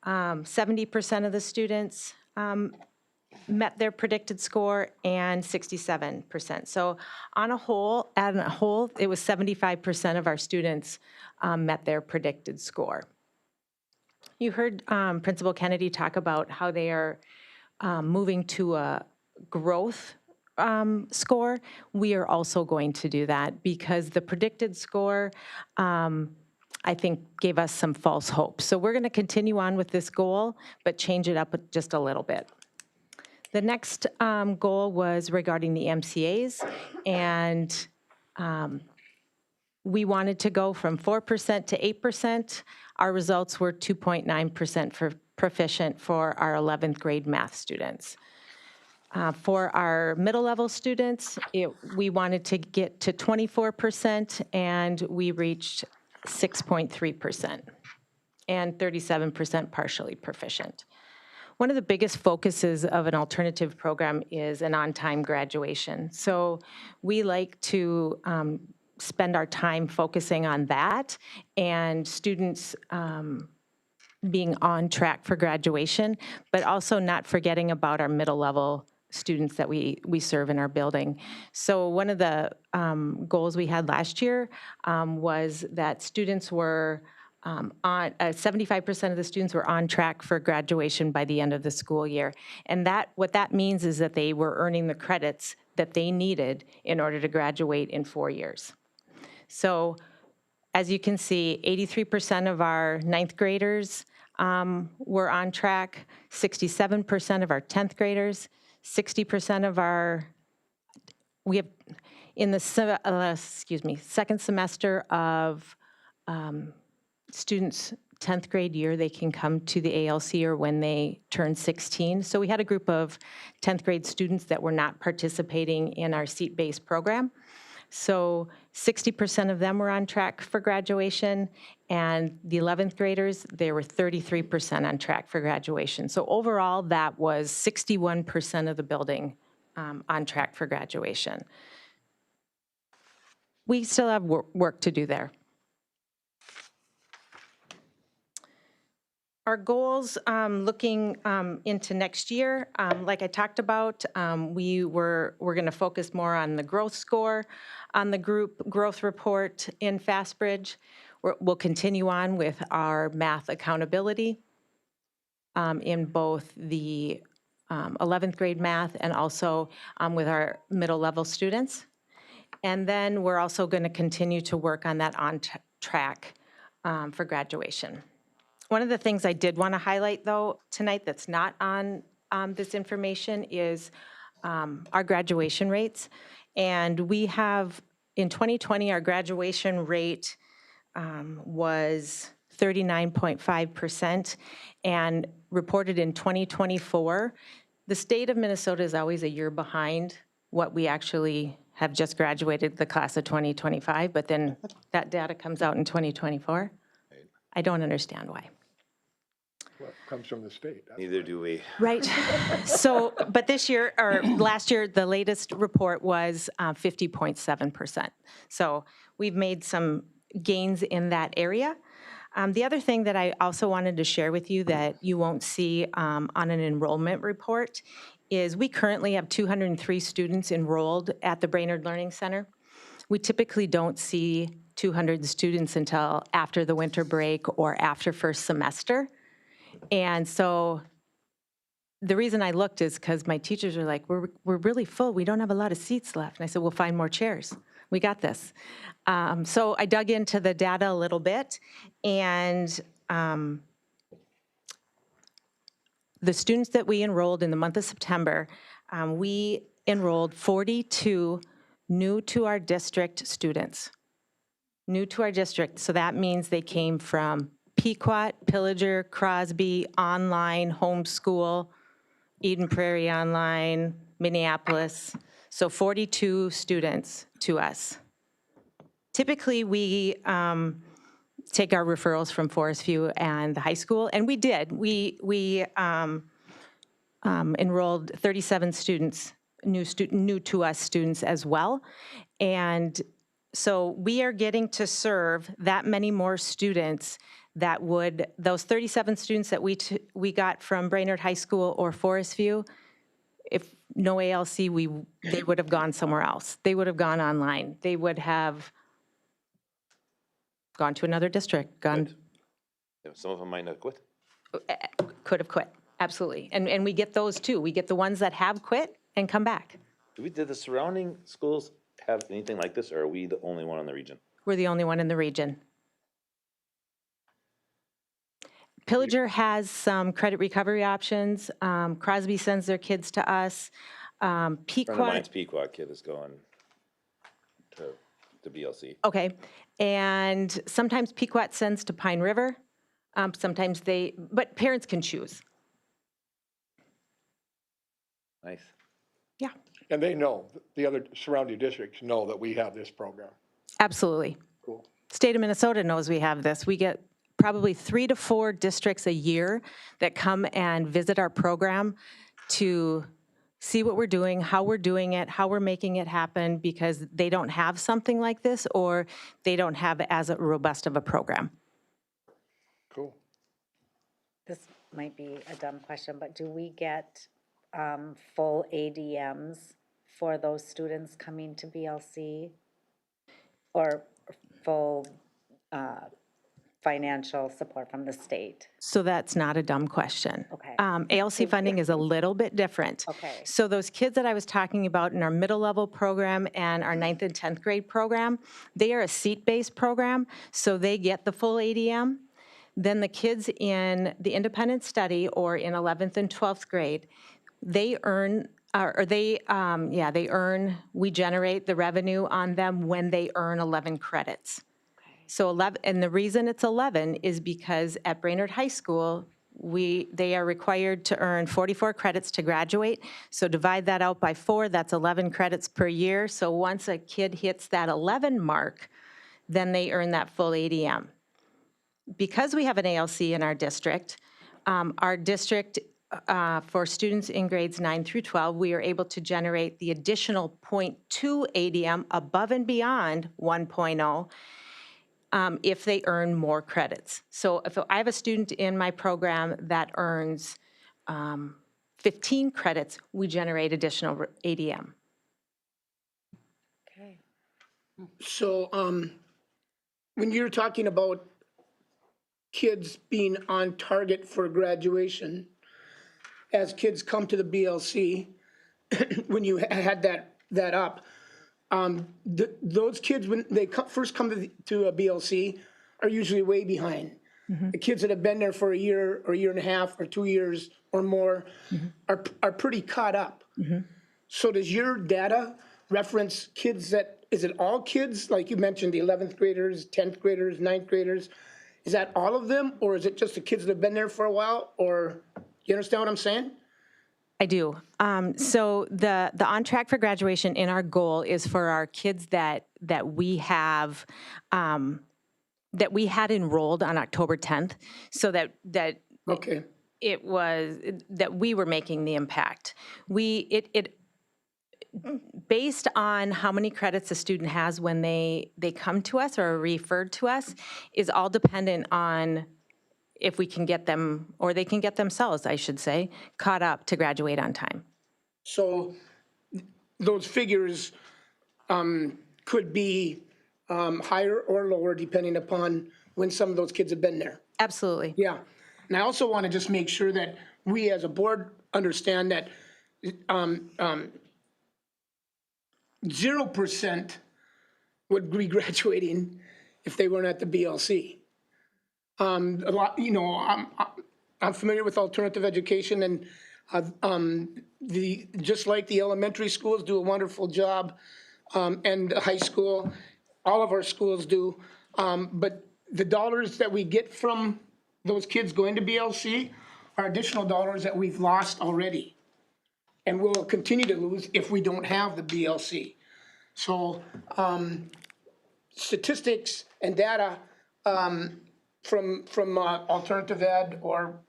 70% of the students met their predicted score and 67%. So on a whole, it was 75% of our students met their predicted score. You heard Principal Kennedy talk about how they are moving to a growth score. We are also going to do that because the predicted score, I think, gave us some false hope. So we're going to continue on with this goal, but change it up just a little bit. The next goal was regarding the MCAs, and we wanted to go from 4% to 8%. Our results were 2.9% for proficient for our 11th grade math students. For our middle level students, we wanted to get to 24%, and we reached 6.3%, and 37% partially proficient. One of the biggest focuses of an alternative program is an on-time graduation. So we like to spend our time focusing on that and students being on track for graduation, but also not forgetting about our middle level students that we serve in our building. So one of the goals we had last year was that students were 75% of the students were on track for graduation by the end of the school year. And what that means is that they were earning the credits that they needed in order to graduate in 4 years. So as you can see, 83% of our 9th graders were on track, 67% of our 10th graders, 60% of our, we have, in the, second semester of students' 10th grade year, they can come to the ALC or when they turn 16. So we had a group of 10th grade students that were not participating in our seat-based program. So 60% of them were on track for graduation, and the 11th graders, they were 33% on track for graduation. So overall, that was 61% of the building on track for graduation. We still have work to do there. Our goals looking into next year, like I talked about, we're going to focus more on the growth score, on the group growth report in Fastbridge. We'll continue on with our math accountability in both the 11th grade math and also with our middle level students. And then we're also going to continue to work on that on track for graduation. One of the things I did want to highlight, though, tonight that's not on this information is our graduation rates. And we have, in 2020, our graduation rate was 39.5%, and reported in 2024. The state of Minnesota is always a year behind what we actually have just graduated the class of 2025, but then that data comes out in 2024. I don't understand why. Well, it comes from the state. Neither do we. Right. So, but this year, or last year, the latest report was 50.7%. So we've made some gains in that area. The other thing that I also wanted to share with you that you won't see on an enrollment report is we currently have 203 students enrolled at the Brainerd Learning Center. We typically don't see 200 students until after the winter break or after first semester. And so the reason I looked is because my teachers are like, we're really full. We don't have a lot of seats left. And I said, we'll find more chairs. We got this. So I dug into the data a little bit, and the students that we enrolled in the month of September, we enrolled 42 new to our district students. New to our district, so that means they came from Pequot, Pillager, Crosby, online, homeschool, Eden Prairie online, Minneapolis. So 42 students to us. Typically, we take our referrals from Forest View and the high school, and we did. We enrolled 37 students, new to us students as well. And so we are getting to serve that many more students that would, those 37 students that we got from Brainerd High School or Forest View, if no ALC, they would have gone somewhere else. They would have gone online. They would have gone to another district, gone. Some of them might not quit. Could have quit, absolutely. And we get those too. We get the ones that have quit and come back. Did the surrounding schools have anything like this, or are we the only one in the region? We're the only one in the region. Pillager has some credit recovery options. Crosby sends their kids to us. Friend of mine's Pequot kid is going to BLC. Okay, and sometimes Pequot sends to Pine River. Sometimes but parents can choose. Nice. Yeah, And they know, the other surrounding districts know that we have this program. absolutely. Cool. State of Minnesota knows we have this. We get probably 3 to 4 districts a year that come and visit our program to see what we're doing, how we're doing it, how we're making it happen, because they don't have something like this, or they don't have as robust of a program. Cool. This might be a dumb question, but do we get full ADMs for those students coming to BLC? Or full financial support from the state? So that's not a dumb question. Okay. ALC funding is a little bit different. Okay. So those kids that I was talking about in our middle level program and our 9th and 10th grade program, they are a seat-based program, so they get the full ADM. Then the kids in the independent study or in 11th and 12th grade, they earn, we generate the revenue on them when they earn 11 credits. So 11, and the reason it's 11 is because at Brainerd High School, they are required to earn 44 credits to graduate. So divide that out by 4, that's 11 credits per year. So once a kid hits that 11 mark, then they earn that full ADM. Because we have an ALC in our district for students in grades 9 through 12, we are able to generate the additional 0.2 ADM above and beyond 1.0 if they earn more credits. So if I have a student in my program that earns 15 credits, we generate additional ADM. Okay. So when you're talking about kids being on target for graduation, as kids come to the BLC, when you had that up, those kids, when they first come to a BLC, are usually way behind. The kids that have been there for a year or year and a half or 2 years or more are pretty caught up. So does your data reference kids that, is it all kids? Like you mentioned, the 11th graders, 10th graders, 9th graders. Is that all of them, or is it just the kids that have been there for a while? Or, you understand what I'm saying? I do. So the on track for graduation in our goal is for our kids that we have that we had enrolled on October 10th, so that okay, it was that we were making the impact. Based on how many credits a student has when they come to us or are referred to us is all dependent on if we can get them, or they can get themselves, I should say, caught up to graduate on time. So those figures could be higher or lower depending upon when some of those kids have been there. Absolutely. Yeah. And I also want to just make sure that we as a board understand that 0% would be graduating if they weren't at the BLC. A lot, I'm familiar with alternative education, and just like the elementary schools do a wonderful job, and the high school, all of our schools do. But the dollars that we get from those kids going to BLC are additional dollars that we've lost already, and we'll continue to lose if we don't have the BLC. So statistics and data from alternative ed or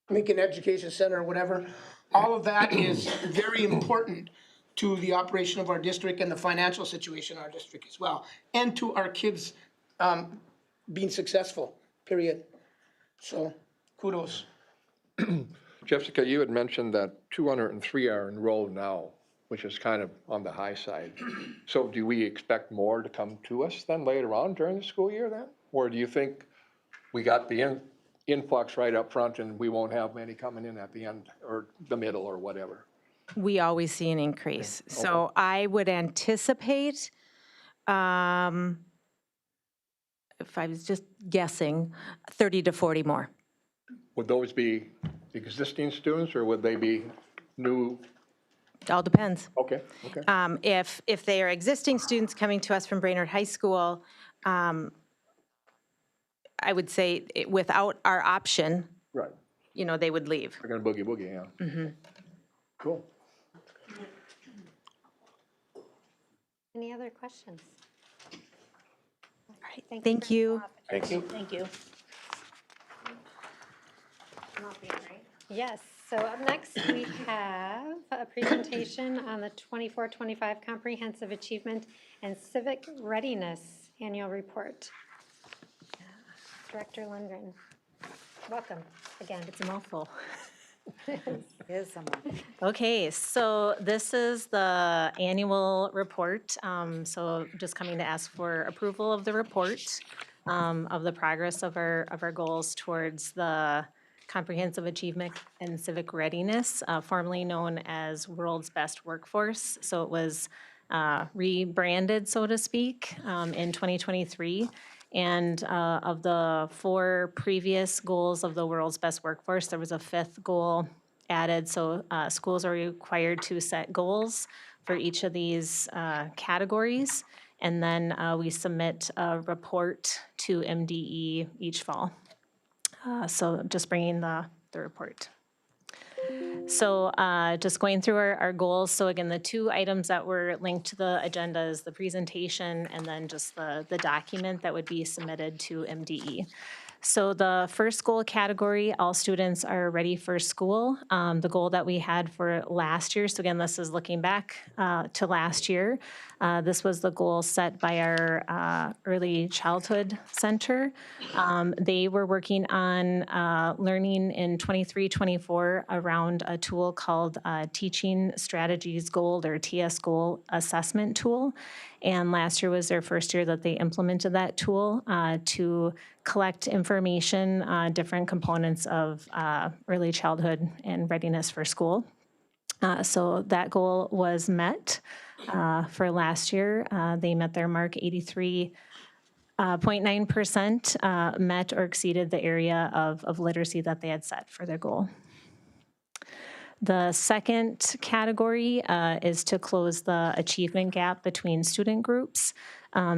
Lincoln Education Center or whatever, all of that is very important to the operation of our district and the financial situation in our district as well, and to our kids being successful, period. So kudos. Jessica, you had mentioned that 203 are enrolled now, which is kind of on the high side. So do we expect more to come to us then later on during the school year then? Or do you think we got the influx right up front and we won't have many coming in at the end or the middle or whatever? We always see an increase. So I would anticipate, if I was just guessing, 30 to 40 more. Would those be existing students or would they be new? It all depends. Okay, okay. If they are existing students coming to us from Brainerd High School, I would say, without our option, Right. they would leave. They're gonna boogie, yeah. Mm-hmm. Cool. Any other questions? All right, Thank you. Thanks. Thank you. Yes, so up next, we have a presentation on the 24-25 Comprehensive Achievement and Civic Readiness Annual Report. Director Lundgren, welcome again. It's a mouthful. Is someone. Okay, so this is the annual report. So just coming to ask for approval of the report, of the progress of our goals towards the Comprehensive Achievement and Civic Readiness, formerly known as World's Best Workforce. So it was rebranded, so to speak, in 2023. And of the 4 previous goals of the World's Best Workforce, there was a 5th goal added. So schools are required to set goals for each of these categories. And then we submit a report to MDE each fall. So just bringing the report. So just going through our goals. So again, the 2 items that were linked to the agenda is the presentation and then just the document that would be submitted to MDE. So the first goal category, all students are ready for school. The goal that we had for last year, so again, this is looking back to last year. This was the goal set by our Early Childhood Center. They were working on learning in 23-24 around a tool called Teaching Strategies Gold or TS Goal Assessment Tool. And last year was their first year that they implemented that tool to collect information on different components of early childhood and readiness for school. So that goal was met for last year. They met their mark. 83.9% met or exceeded the area of literacy that they had set for their goal. The second category is to close the achievement gap between student groups.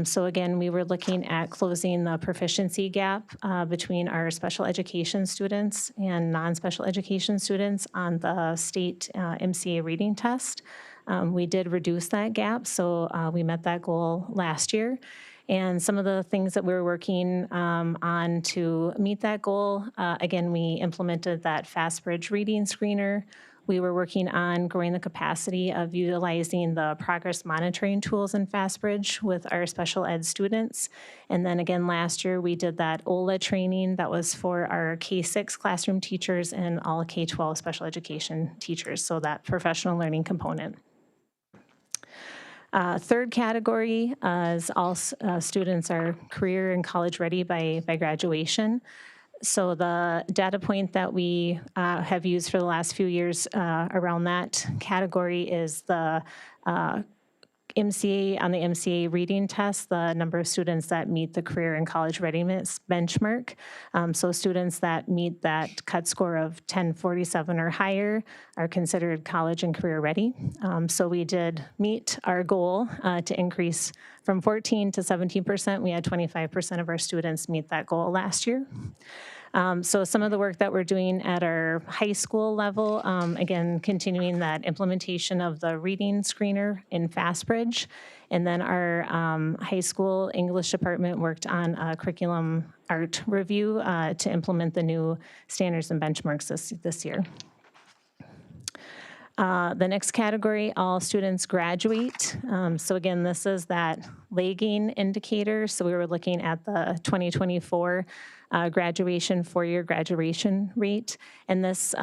So again, we were looking at closing the proficiency gap between our special education students and non-special education students on the state MCA reading test. We did reduce that gap, so we met that goal last year. And some of the things that we were working on to meet that goal, again, we implemented that FastBridge reading screener. We were working on growing the capacity of utilizing the progress monitoring tools in FastBridge with our special ed students. And then again, last year, we did that OLA training that was for our K-6 classroom teachers and all K-12 special education teachers, so that professional learning component. Third category is all students are career and college ready by graduation. So the data point that we have used for the last few years around that category is the MCA, on the MCA reading test, the number of students that meet the career and college readiness benchmark. So students that meet that cut score of 1047 or higher are considered college and career ready. So we did meet our goal to increase from 14 to 17%. We had 25% of our students meet that goal last year. So some of the work that we're doing at our high school level, again, continuing that implementation of the reading screener in FastBridge. And then our high school English department worked on a curriculum art review to implement the new standards and benchmarks this year. The next category, all students graduate. So again, this is that lagging indicator. So we were looking at the 2024 graduation, 4-year graduation rate. And this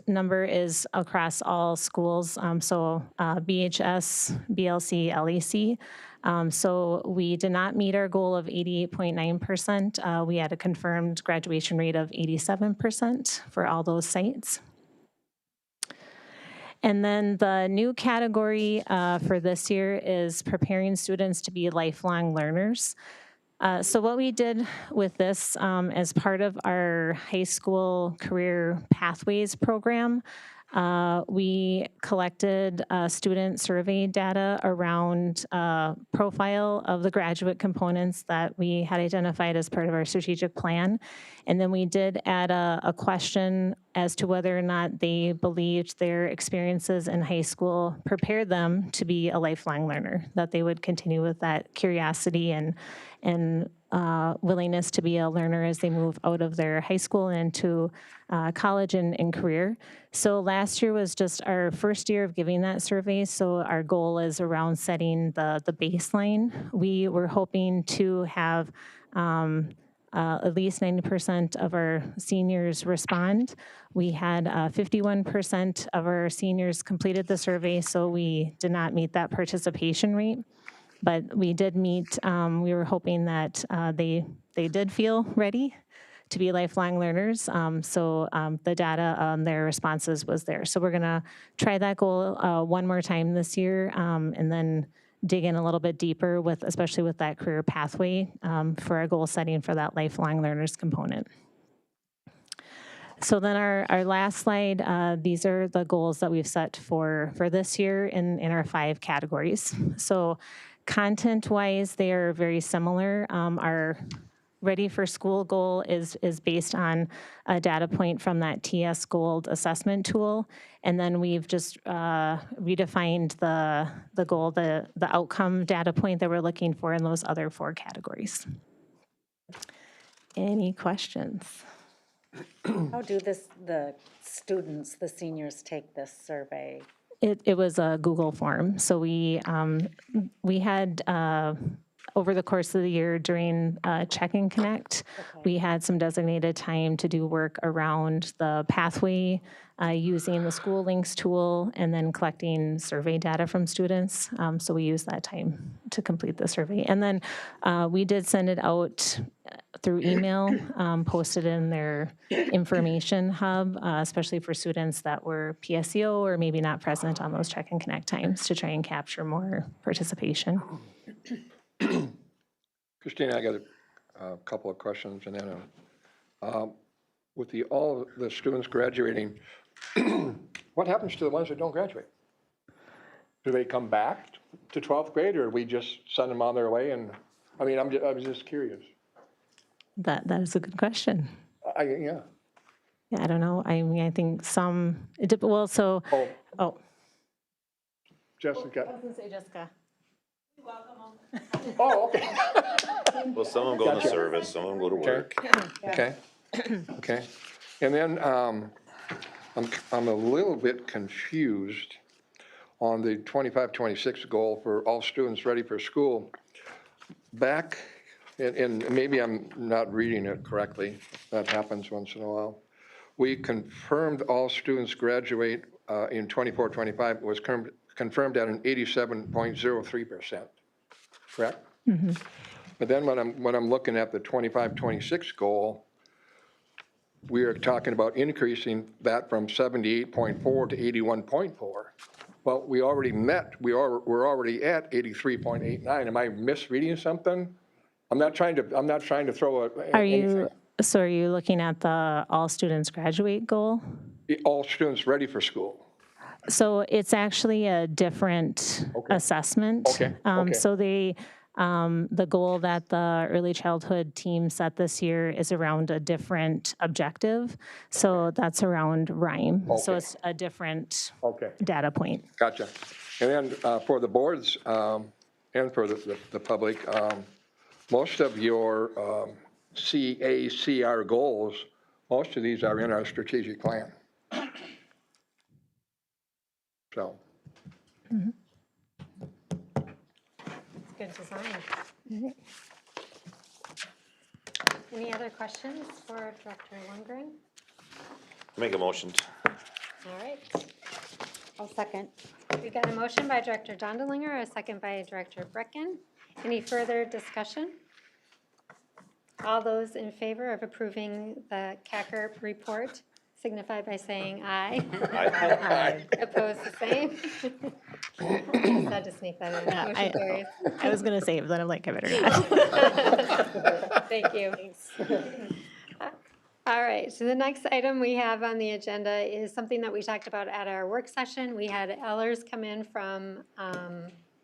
number is across all schools, so BHS, BLC, LEC. So we did not meet our goal of 88.9%. We had a confirmed graduation rate of 87% for all those sites. And then the new category for this year is preparing students to be lifelong learners. So what we did with this as part of our high school career pathways program, We collected student survey data around profile of the graduate components that we had identified as part of our strategic plan. And then we did add a question as to whether or not they believed their experiences in high school prepared them to be a lifelong learner, that they would continue with that curiosity and willingness to be a learner as they move out of their high school and into college and career. So last year was just our first year of giving that survey, so our goal is around setting the baseline. We were hoping to have at least 90% of our seniors respond. We had 51% of our seniors completed the survey, so we did not meet that participation rate. But we did meet, we were hoping that they did feel ready to be lifelong learners. So the data on their responses was there. So we're gonna try that goal one more time this year and then dig in a little bit deeper with, especially with that career pathway for our goal setting for that lifelong learners component. So then our last slide, these are the goals that we've set for this year in our 5 categories. So content-wise, they are very similar. Our Ready for School goal is based on a data point from that TS Gold assessment tool. And then we've just redefined the goal, the outcome data point that we're looking for in those other 4 categories. Any questions? How do the students, the seniors, take this survey? It was a Google form. So we had, over the course of the year during Check and Connect, we had some designated time to do work around the pathway using the School Links tool and then collecting survey data from students. So we used that time to complete the survey. And then we did send it out through email, posted in their information hub, especially for students that were PSEO or maybe not present on those Check and Connect times to try and capture more participation. Christina, I got a couple of questions, and then with all the students graduating, what happens to the ones that don't graduate? Do they come back to 12th grade, or we just send them on their way? And I mean, I was just curious. That is a good question. Yeah. Yeah, I don't know. I mean, I think some, well, so, oh. Jessica. I was going to say Jessica. Oh, okay. Well, some of them go into service, some of them go to work. Okay. Okay. And then I'm a little bit confused on the 25-26 goal for all students ready for school. Back, and maybe I'm not reading it correctly, that happens once in a while. We confirmed all students graduate in 24-25 was confirmed at an 87.03%, correct? Mm-hmm. But then when I'm looking at the 25-26 goal, we are talking about increasing that from 78.4 to 81.4. Well, we already met, we're already at 83.89. Am I misreading something? I'm not trying to throw anything. So are you looking at the all students graduate goal? All students ready for school. So it's actually a different assessment. Okay. So the goal that the early childhood team set this year is around a different objective. So that's around RIME. So it's a different data point. Gotcha. And then for the boards and for the public, most of your CACR goals, most of these are in our strategic plan. So. Mm-hmm. Good design. Any other questions for Director Lundgren? Make a motion. All right. I'll second. We've got a motion by Director Dondelinger, a second by Director Brecken. Any further discussion? All those in favor of approving the CACR report signify by saying aye. Aye. Opposed, the same. Just had to sneak that in. Motion carries. I was going to say it, but then I'm like, I better not. Thank you. All right, so the next item we have on the agenda is something that we talked about at our work session. We had Ellers come in from,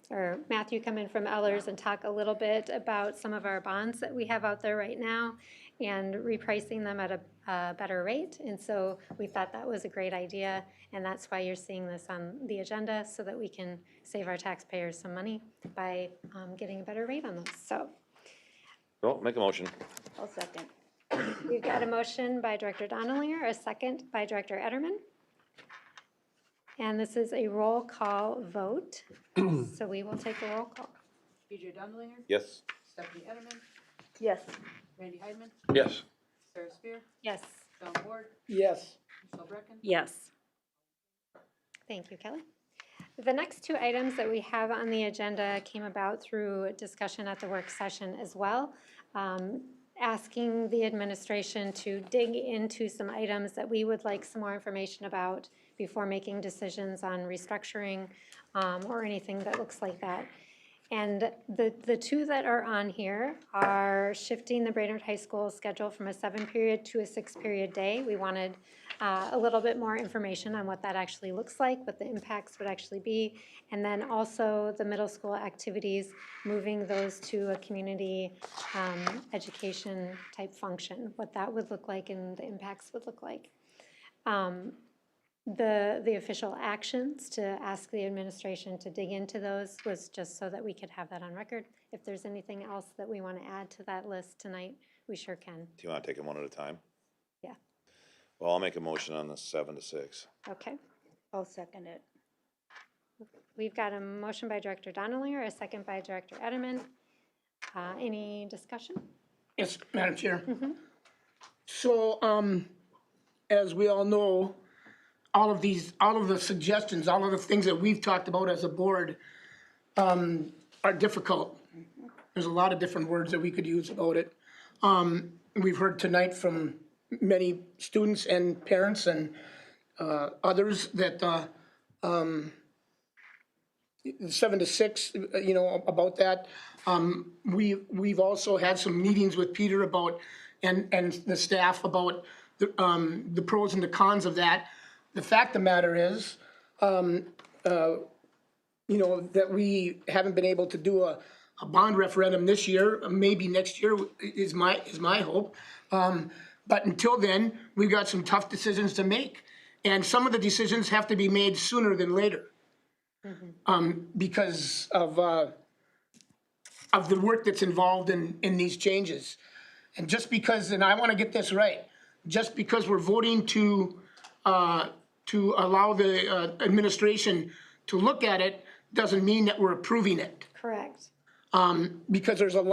or Matthew come in from Ellers and talk a little bit about some of our bonds that we have out there right now and repricing them at a better rate. And so we thought that was a great idea, and that's why you're seeing this on the agenda, so that we can save our taxpayers some money by getting a better rate on those. So Well, make a motion. I'll second. we've got a motion by Director Donnellinger, a second by Director Ederman. And this is a roll call vote. So we will take a roll call. BJ Dundlinger, Yes. Stephanie Edelman, Yes. Randy Heidman, Yes. Sarah Spear, Yes. John Ward, Yes. Michelle Brecken. Yes. Thank you, Kelly. The next two items that we have on the agenda came about through discussion at the work session as well. Asking the administration to dig into some items that we would like some more information about before making decisions on restructuring or anything that looks like that. And the two that are on here are shifting the Brainerd High School schedule from a 7-period to a 6-period day. We wanted a little bit more information on what that actually looks like, what the impacts would actually be, and then also the middle school activities, moving those to a community education type function, what that would look like and the impacts would look like. The official actions to ask the administration to dig into those was just so that we could have that on record. If there's anything else that we want to add to that list tonight, we sure can. Do you want to take them one at a time? Yeah. Well, I'll make a motion on the 7 to 6. Okay. I'll second it. We've got a motion by Director Donnellinger, a second by Director Edelman. Any discussion? Yes, Madam Chair. So, as we all know, all of the suggestions, all of the things that we've talked about as a board are difficult. There's a lot of different words that we could use about it. We've heard tonight from many students and parents and others that 7 to 6, you know, about that. We've also had some meetings with Peter about, and the staff about the pros and the cons of that. The fact of the matter is, you know, that we haven't been able to do a bond referendum this year. Maybe next year is my hope. But until then, we've got some tough decisions to make. And some of the decisions have to be made sooner than later. Because of the work that's involved in these changes. And just because, and I want to get this right, just because we're voting to allow the administration to look at it doesn't mean that we're approving it. Correct. Because there's been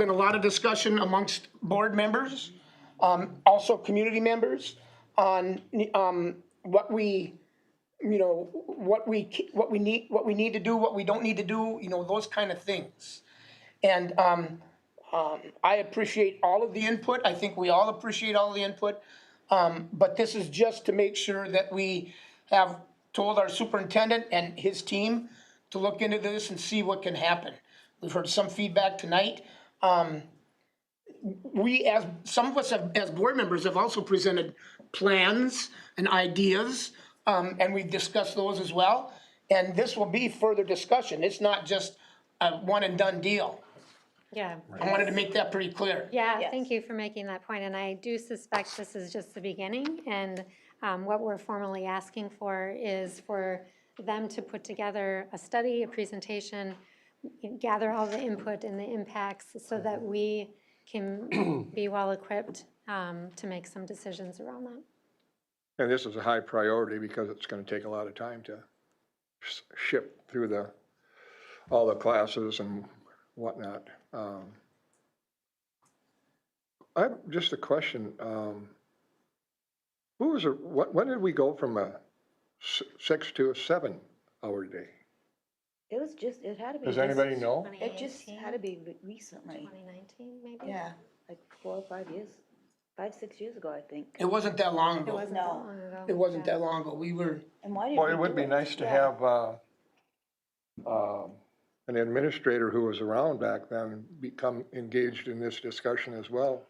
a lot of discussion amongst board members, also community members, on what we need to do, what we don't need to do, you know, those kind of things. And I appreciate all of the input. I think we all appreciate all of the input. But this is just to make sure that we have told our superintendent and his team to look into this and see what can happen. We've heard some feedback tonight. Some of us as board members have also presented plans and ideas, and we've discussed those as well. And this will be further discussion. It's not just a one and done deal. Yeah. I wanted to make that pretty clear. Yeah, thank you for making that point, and I do suspect this is just the beginning, and what we're formally asking for is for them to put together a study, a presentation, gather all the input and the impacts so that we can be well-equipped to make some decisions around that. And this is a high priority because it's going to take a lot of time to ship through all the classes and whatnot. I have just a question. When did we go from a 6 to a 7-hour day? It was just, it had to be. Does anybody know? It just had to be recently. 2019, maybe? Yeah, like 4 or 5 years, 5, 6 years ago, I think. It wasn't that long ago. It wasn't that long ago. It wasn't that long ago. We were. And why did Well, we it would do be nice to have an administrator who was around back then become engaged in this discussion as well.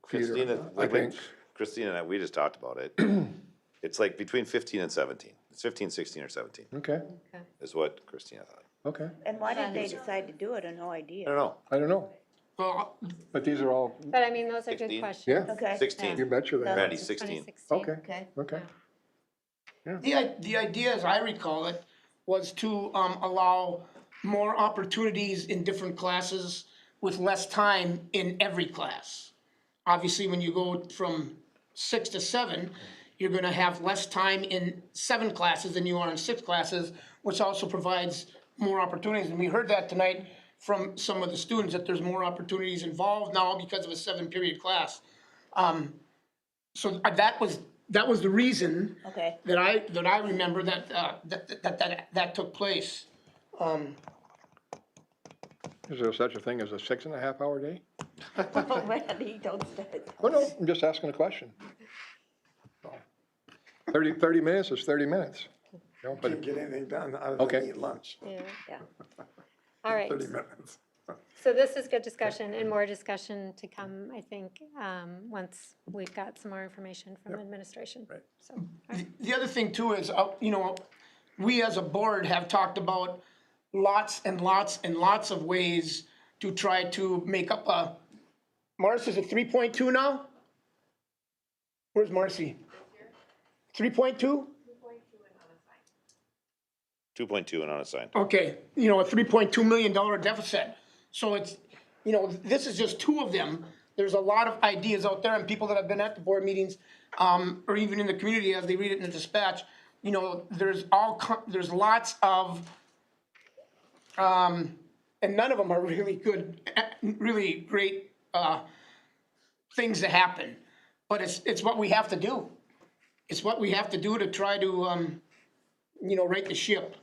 Christina, I think, Christina and I, we just talked about it. It's like between 15 and 17. It's 15, 16, or 17 okay, is what Christina thought. okay. And why did they decide to do it? I have no I idea. don't know. I don't know, Well, but these are all, But I mean, those are good 16? questions. yeah, Okay. 16. you betcha they are. Randy, 16. 2016. Okay, Okay. okay. the idea, as I recall it, was to allow more opportunities in different classes with less time in every class. Obviously, when you go from 6 to 7, you're gonna have less time in 7 classes than you are in 6 classes, which also provides more opportunities. And we heard that tonight from some of the students, that there's more opportunities involved now because of a 7-period class. So that was the reason Okay. that I remember that took place. Is there such a thing as a 6.5-hour day? Oh, Randy, don't start. Oh, no, I'm just asking a question. 30 minutes is 30 minutes. You know, but- Can't get anything done other Okay. than eat lunch. Yeah. All right. 30 minutes. So this is good discussion and more discussion to come, I think, once we've got some more information from administration. Right. So, The other thing too is, we as a board have talked about lots and lots and lots of ways to try to make up Marcy's at 3.2 now? Where's Marcy? 3.2? 2.2 and unassigned. Okay, a $3.2 million deficit. So it's, this is just 2 of them. There's a lot of ideas out there, and people that have been at the board meetings, or even in the community as they read it in the dispatch, there's lots of, and none of them are really good, really great things to happen. But it's what we have to do. It's what we have to do to try to, right the ship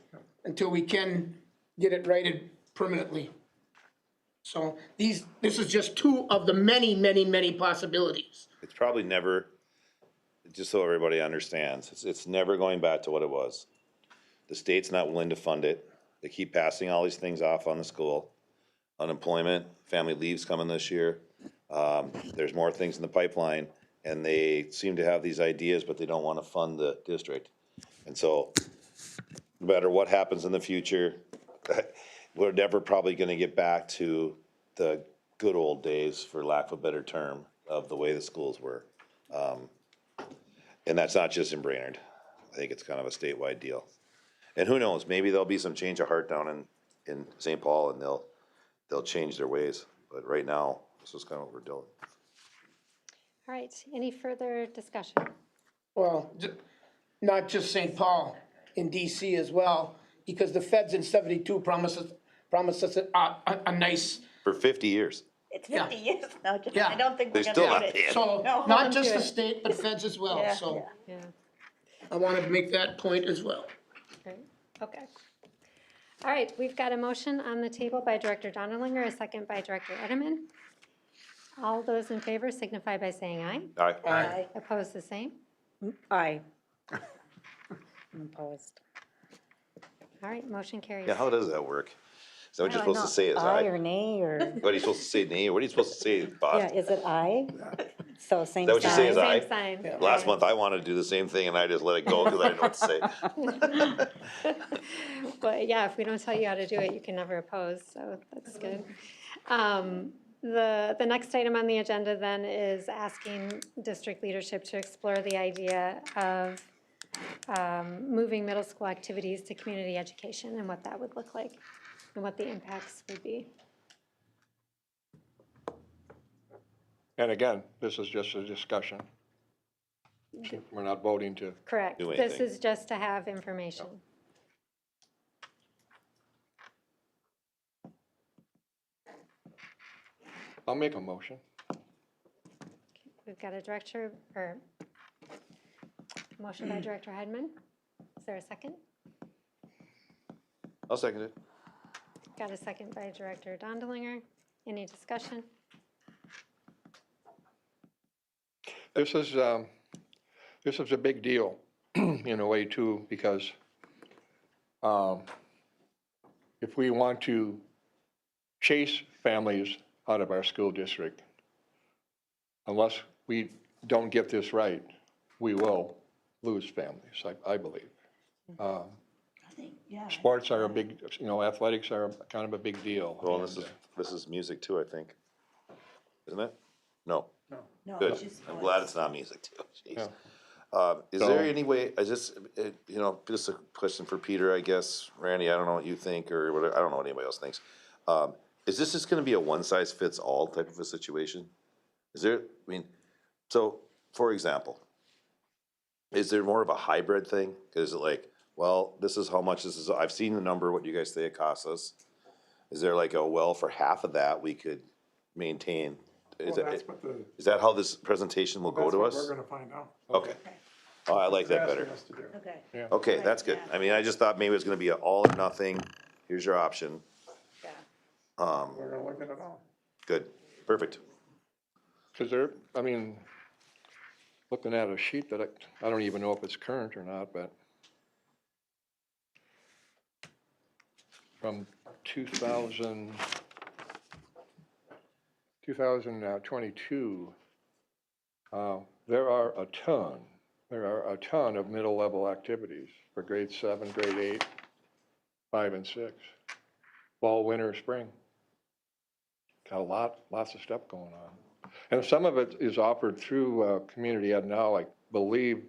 until we can get it righted permanently. So this is just 2 of the many, many, many possibilities. It's probably never, just so everybody understands, it's never going back to what it was. The state's not willing to fund it. They keep passing all these things off on the school. Unemployment, family leave's coming this year. There's more things in the pipeline, and they seem to have these ideas, but they don't want to fund the district. And so, no matter what happens in the future, we're never probably gonna get back to the good old days, for lack of a better term, of the way the schools were. And that's not just in Brainerd. I think it's kind of a statewide deal. And who knows, maybe there'll be some change of heart down in St. Paul, and they'll change their ways. But right now, this is kind of what we're doing. all right, any further discussion? Well, not just St. Paul, in DC as well, because the feds in 72 promised us a nice. For 50 years. It's 50 years now, John. Yeah. I don't think we're They're gonna still get not it. paying. So, No. not just the state, but feds as well, Yeah, so Yeah, I wanted to make that point as well. great, okay. All right, we've got a motion on the table by Director Donnerlinger, a second by Director Edelman. All those in favor signify by saying aye. Aye. Aye. Opposed, the same. Aye. I'm opposed. All right, motion carries. Yeah, how does that work? Is that what you're I don't supposed to know, say is aye aye? or nay, or, What are you supposed to say, nay? What are you supposed to say, Bob? yeah, is it aye? So same Is that what you say is sign. aye? Same sign. Last month, I wanted to do the same thing, and I just let it go because I didn't know what to say. But yeah, if we don't tell you how to do it, you can never oppose, so that's good. The next item on the agenda then is asking district leadership to explore the idea of moving middle school activities to community education and what that would look like and what the impacts would be. And again, this is just a discussion. We're not voting to, Correct. Do This anything. is just to have information. I'll make a motion. We've got a director, or motion by Director Heidman. Is there a second? I'll second it. Got a second by Director Dondelinger. Any discussion? This is a big deal in a way too, because if we want to chase families out of our school district, unless we don't get this right, we will lose families, I believe. Sports are a big, athletics are kind of a big deal. Well, this is music too, I think. Isn't it? No. No, Good. it's just I'm glad it's not music too. Jeez. Is So- there any way, just a question for Peter, I guess. Randy, I don't know what you think or whatever, I don't know what anybody else thinks. Is this just gonna be a one-size-fits-all type of a situation? So, for example, is there more of a hybrid thing? Is it like, well, this is how much this is, I've seen the number, what you guys say it costs us. Is there like for half of that, we could maintain? Is that how this presentation will go to us? We're gonna find out. Okay. Oh, I like that better. Okay. Okay, that's good. I mean, I just thought maybe it was gonna be an all or nothing, here's your option. We're gonna look at it all. Good, perfect. Because looking at a sheet that I don't even know if it's current or not, but from 2022, there are a ton of middle-level activities for grade 7, grade 8, 5, and 6. Fall, winter, spring. Got lots of stuff going on. And some of it is offered through Community Ed Now, I believe.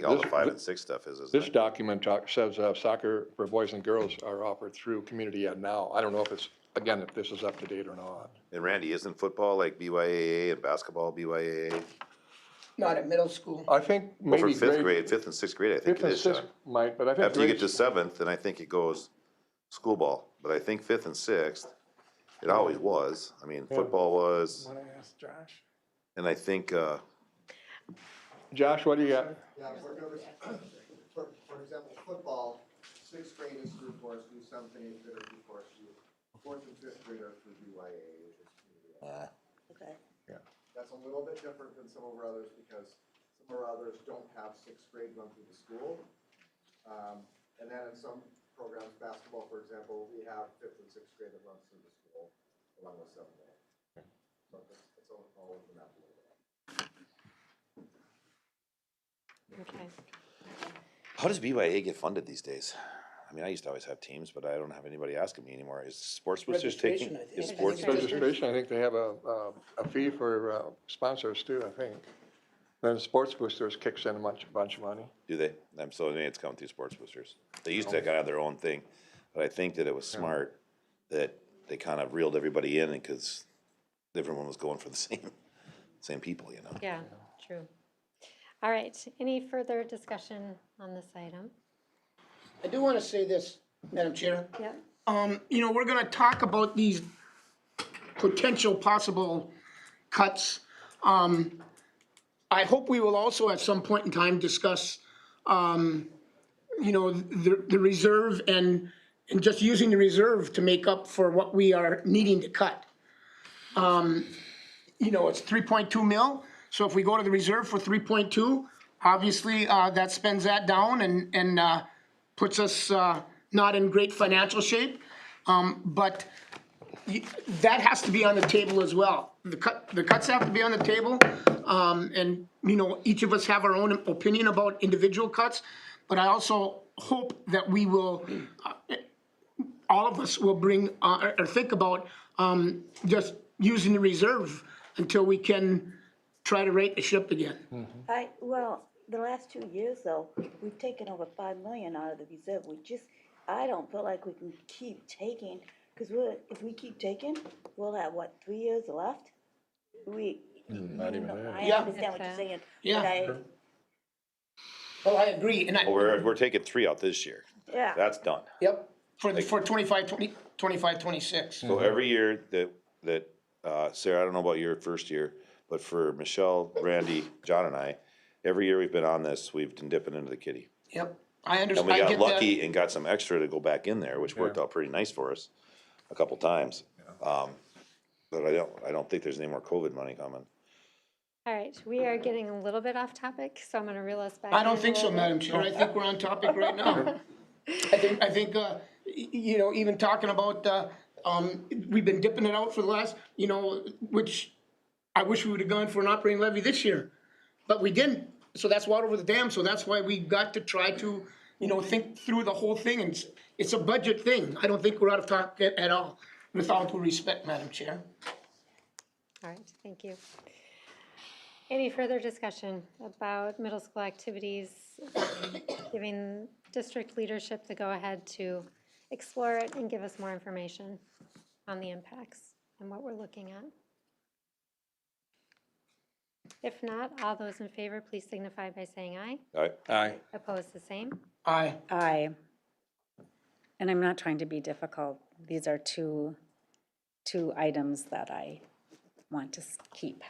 All the 5 and 6 stuff is, isn't This it? document says soccer for boys and girls are offered through Community Ed Now. I don't know if if this is up to date or not. And Randy, isn't football like BYAA and basketball BYAA? Not at middle school. I think Well, for maybe fifth and sixth grade, I think fifth it and is, sixth John. might, but I think After you get to grades- seventh, then I think it goes school ball, but I think fifth and sixth, it always was. I mean, football was, Wanna ask Josh? and I think, Josh, what do you got? Yeah, for example, football, sixth grade is through Forest View, seventh and eighth grade are through Forest View. Fourth and fifth grade are through BYA, which is community ed. Okay. That's a little bit different than some of our others because some of our others don't have sixth grade run through the school. And then in some programs, basketball, for example, we have fifth and sixth grade that runs through the school along with seventh and eighth. So it's all over the map a little bit. Okay. how does BYA get funded these days? I mean, I used to always have teams, but I don't have anybody asking me anymore. Is Sports Boosters taking? Registration, I think. Is Sports Boosters? Registration, I think they have a fee for sponsors too, I think. Then Sports Boosters kicks in a bunch of money. Do they? So maybe it's coming through Sports Boosters. They used to kind of have their own thing, but I think that it was smart that they kind of reeled everybody in because everyone was going for the same people, you know? Yeah, true. All right, any further discussion on this item? I do want to say this, Madam Chair. Yeah. We're going to talk about these potential possible cuts. I hope we will also at some point in time discuss, the reserve and just using the reserve to make up for what we are needing to cut. It's 3.2 mil, so if we go to the reserve for 3.2, obviously, that spends that down and puts us not in great financial shape. But that has to be on the table as well. The cuts have to be on the table. And each of us have our own opinion about individual cuts. But I also hope that we will, all of us will bring, or think about just using the reserve until we can try to right the ship again. The last 2 years though, we've taken over 5 million out of the reserve. I don't feel like we can keep taking, because if we keep taking, we'll have 3 years left? Not even that. I understand what you're saying. Yeah. Well, I agree, and We're taking 3 out this year. Yeah. That's done. Yep, for 25-26. So every year that Sarah, I don't know about your first year, but for Michelle, Randy, John and I, every year we've been on this, we've been dipping into the kitty. Yep, I And understand. we I got get lucky that. and got some extra to go back in there, which worked out pretty nice for us a couple times. But I don't think there's any more COVID money coming. All right, we are getting a little bit off topic, so I'm going to reel us back. I don't in think a so, little Madam bit. Chair. I think we're on topic right now. I think, even talking about, we've been dipping it out for the last, which I wish we would have gone for an operating levy this year, but we didn't. So that's water over the dam, so that's why we got to try to, you know, think through the whole thing, and it's a budget thing. I don't think we're out of talk at all, with all due respect, Madam Chair. All right, thank you. Any further discussion about middle school activities, giving district leadership the go-ahead to explore it and give us more information on the impacts and what we're looking at? If not, all those in favor, please signify by saying aye. Aye. Aye. Opposed, the same. Aye. Aye. And I'm not trying to be difficult. These are two items that I want to keep.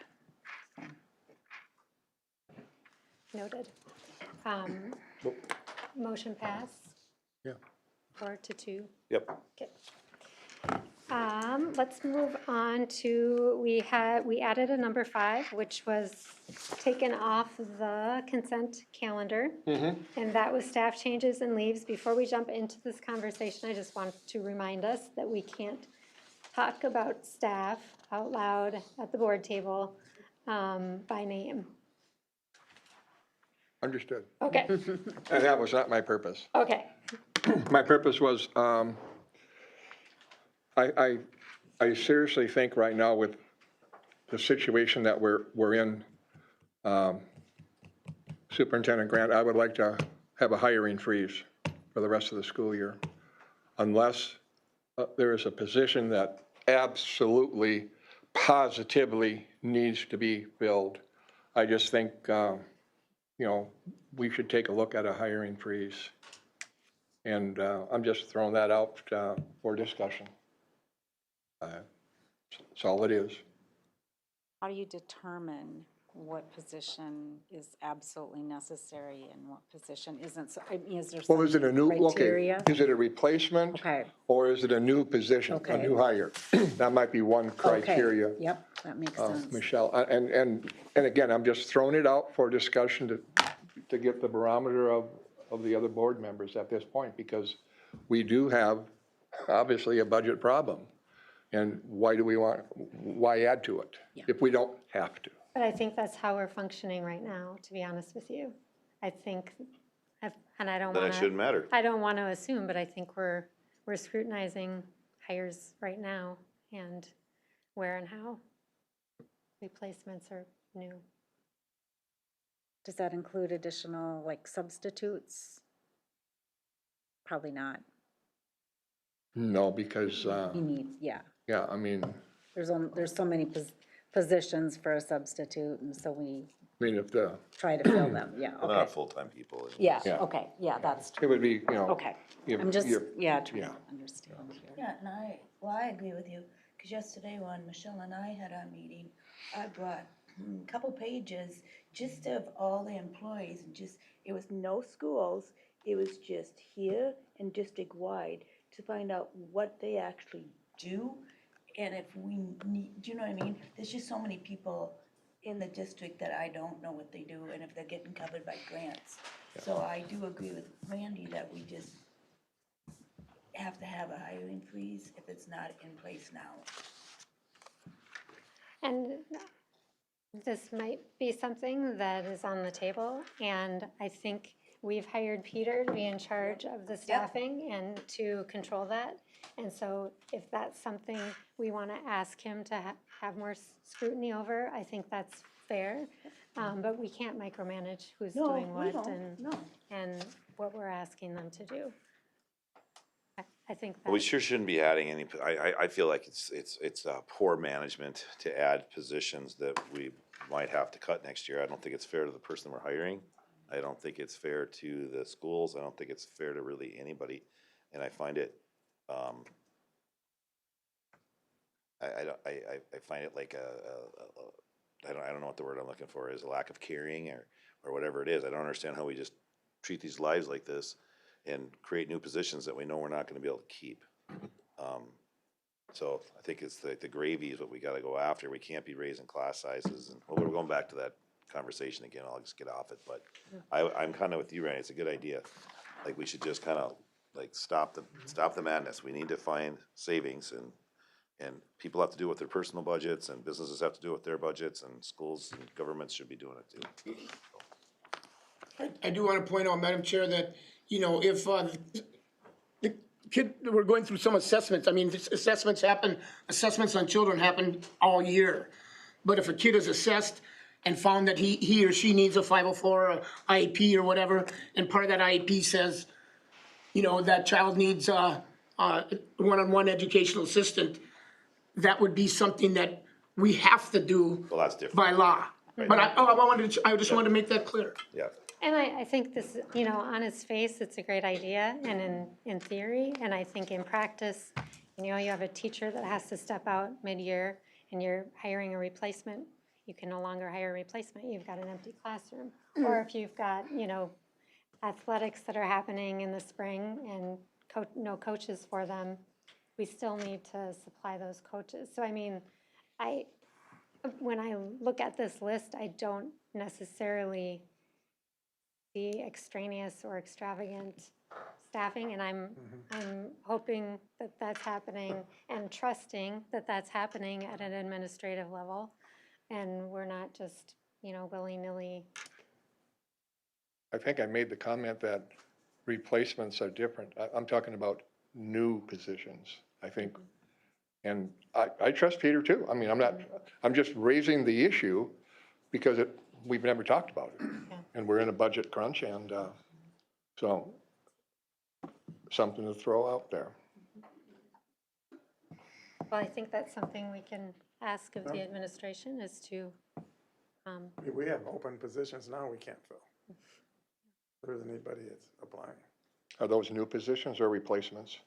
Noted. Motion pass, Yeah. 4-2. Yep. Okay. Let's move on to, we added a number 5, which was taken off the consent calendar. And that was staff changes and leaves. Before we jump into this conversation, I just want to remind us that we can't talk about staff out loud at the board table by name. Understood. Okay, And that was not my purpose. okay. My purpose was, I seriously think right now with the situation that we're in, Superintendent Grant, I would like to have a hiring freeze for the rest of the school year, unless there is a position that absolutely, positively needs to be filled. I just think, you know, we should take a look at a hiring freeze. And I'm just throwing that out for discussion. That's all it is. How do you determine what position is absolutely necessary and what position isn't? So, I mean, is there some Well, is it a new, okay, criteria? is it a replacement? Okay. Or is it a new position, a Okay. new hire? That might be one criteria. Okay, yep, that makes sense. Michelle, and again, I'm just throwing it out for discussion to get the barometer of the other board members at this point, because we do have, obviously, a budget problem. And why add to it if we don't have to? But I think that's how we're functioning right now, to be honest with you. I think, and I don't want to. Then it shouldn't matter. I don't want to assume, but I think we're scrutinizing hires right now and where and how replacements are new. Does that include additional, like, substitutes? Probably not. No, because, You need, yeah. yeah, I mean, There's so many positions for a substitute, and so we if the, try to fill them, yeah, They're not okay. full-time people. Yeah, Yeah. okay, yeah, that's true. it would be, you know. Okay, you're- I'm just, you're- yeah, trying yeah. to understand here. Yeah, and I agree with you, because yesterday when Michelle and I had our meeting, I brought a couple pages just of all the employees, and just, it was no schools, it was just here and district-wide, to find out what they actually do, and if we need, do you know what I mean? There's just so many people in the district that I don't know what they do, and if they're getting covered by grants. So I do agree with Randy that we just have to have a hiring freeze if it's not in place now. And this might be something that is on the table, and I think we've hired Peter to be in charge of the staffing and to control that. And so if that's something we want to ask him to have more scrutiny over, I think that's fair. But we can't micromanage who's No, doing we what don't, no. and what we're asking them to do. I think We that's, sure shouldn't be adding any, I feel like it's poor management to add positions that we might have to cut next year. I don't think it's fair to the person we're hiring. I don't think it's fair to the schools. I don't think it's fair to really anybody. And I find it, I find it like I don't know what the word I'm looking for is, a lack of caring or whatever it is. I don't understand how we just treat these lives like this and create new positions that we know we're not gonna be able to keep. So I think it's the gravy is what we gotta go after. We can't be raising class sizes, and we're going back to that conversation again. I'll just get off it, but I'm kinda with you, Randy. It's a good idea. Like, we should just kinda like stop the madness. We need to find savings And people have to do it with their personal budgets, and businesses have to do it with their budgets, and schools and governments should be doing it too. I do want to point out, Madam Chair, that, you know, if the kid, we're going through some assessments, I mean, assessments on children happen all year. But if a kid is assessed and found that he or she needs a 504 or a IEP or whatever, and part of that IEP says, you know, that child needs a one-on-one educational assistant, that would be something that we have to do Well, that's different. by law. But I just wanted to make that clear. Yeah. And I think this, you know, on its face, it's a great idea and in theory, and I think in practice, you know, you have a teacher that has to step out mid-year and you're hiring a replacement, you can no longer hire a replacement, you've got an empty classroom. Or if you've got, you know, athletics that are happening in the spring and no coaches for them, we still need to supply those coaches. So I mean, when I look at this list, I don't necessarily see extraneous or extravagant staffing, and I'm hoping that that's happening and trusting that that's happening at an administrative level, and we're not just, you know, willy-nilly. I think I made the comment that replacements are different. I'm talking about new positions, I think. And I trust Peter too. I mean, I'm just raising the issue because we've never talked about it. And we're in a budget crunch, and so something to throw out there. Well, I think that's something we can ask of the administration is to. We have open positions now we can't fill. There isn't anybody that's applying. Are those new positions or replacements?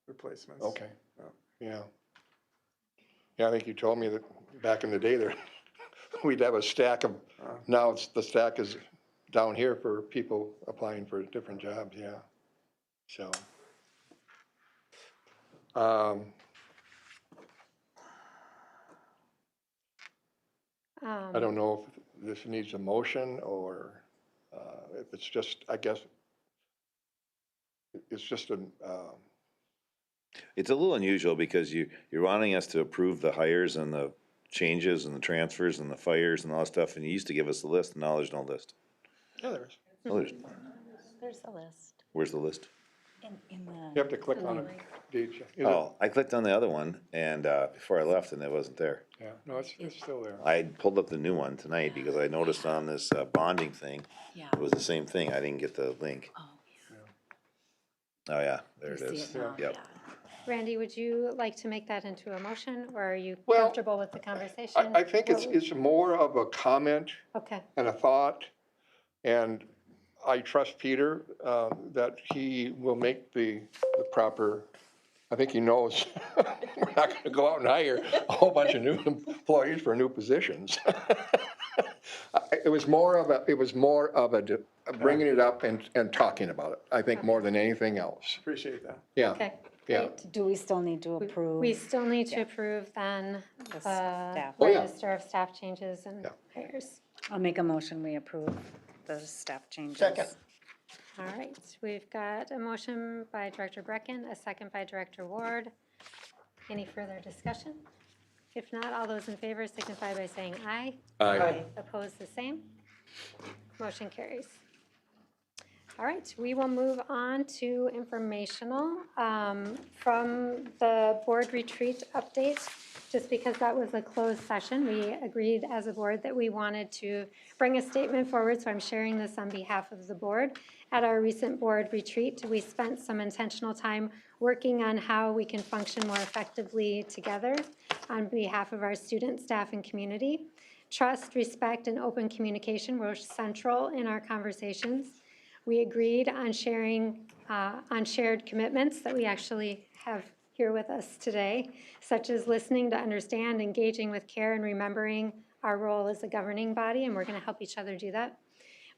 Replacements. Okay. Yeah. Yeah, I think you told me that back in the day there, we'd have a stack of, now the stack is down here for people applying for different jobs, yeah. So. I don't know if this needs a motion or if it's just, I guess, it's just It's a little unusual because you're wanting us to approve the hires and the changes and the transfers and the fires and all that stuff, and you used to give us the list, and now there's no list. Yeah, there is. Oh, There's a list. Where's the list? In the. You have to click on it, Deej. Oh, I clicked on the other one, and before I left, and it wasn't there. Yeah, no, it's still there. I pulled up the new one tonight because I noticed on this bonding thing, it was the same thing. I didn't get the link. Oh, yeah, there it is. Yep. Randy, would you like to make that into a motion, or are you Well, comfortable with the conversation? I think it's more of a comment Okay. and a thought, and I trust Peter that he will make the proper, I think he knows we're not going to go out and hire a whole bunch of new employees for new positions. It was more of a bringing it up and talking about it, I think, more than anything else. Appreciate that. Yeah. Okay. Yeah. Do we still need to approve? We still need to approve then the staff. Oh, yeah. register of staff changes and hires. I'll make a motion, we approve the staff changes. Second. All right, we've got a motion by Director Brecken, a second by Director Ward. Any further discussion? If not, all those in favor signify by saying aye. Aye. Opposed, the same. Motion carries. All right, we will move on to informational from the board retreat update. Just because that was a closed session, we agreed as a board that we wanted to bring a statement forward, so I'm sharing this on behalf of the board. At our recent board retreat, we spent some intentional time working on how we can function more effectively together on behalf of our students, staff, and community. Trust, respect, and open communication were central in our conversations. We agreed on sharing, on shared commitments that we actually have here with us today, such as listening to understand, engaging with care, and remembering our role as a governing body, and we're going to help each other do that.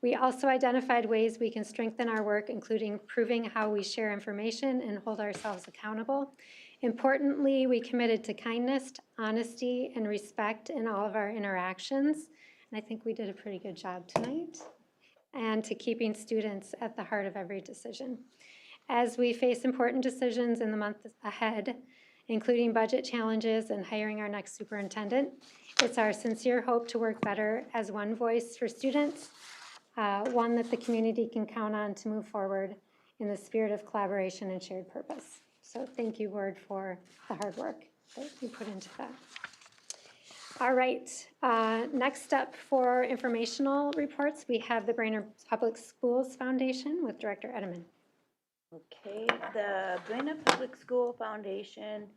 We also identified ways we can strengthen our work, including proving how we share information and hold ourselves accountable. Importantly, we committed to kindness, honesty, and respect in all of our interactions, and I think we did a pretty good job tonight, and to keeping students at the heart of every decision. As we face important decisions in the months ahead, including budget challenges and hiring our next superintendent. It's our sincere hope to work better as one voice for students, one that the community can count on to move forward in the spirit of collaboration and shared purpose. So thank you, Board, for the hard work that you put into that. All right, next up for informational reports, we have the Brainerd Public Schools Foundation with Director Edelman. Okay, the Brainerd Public School Foundation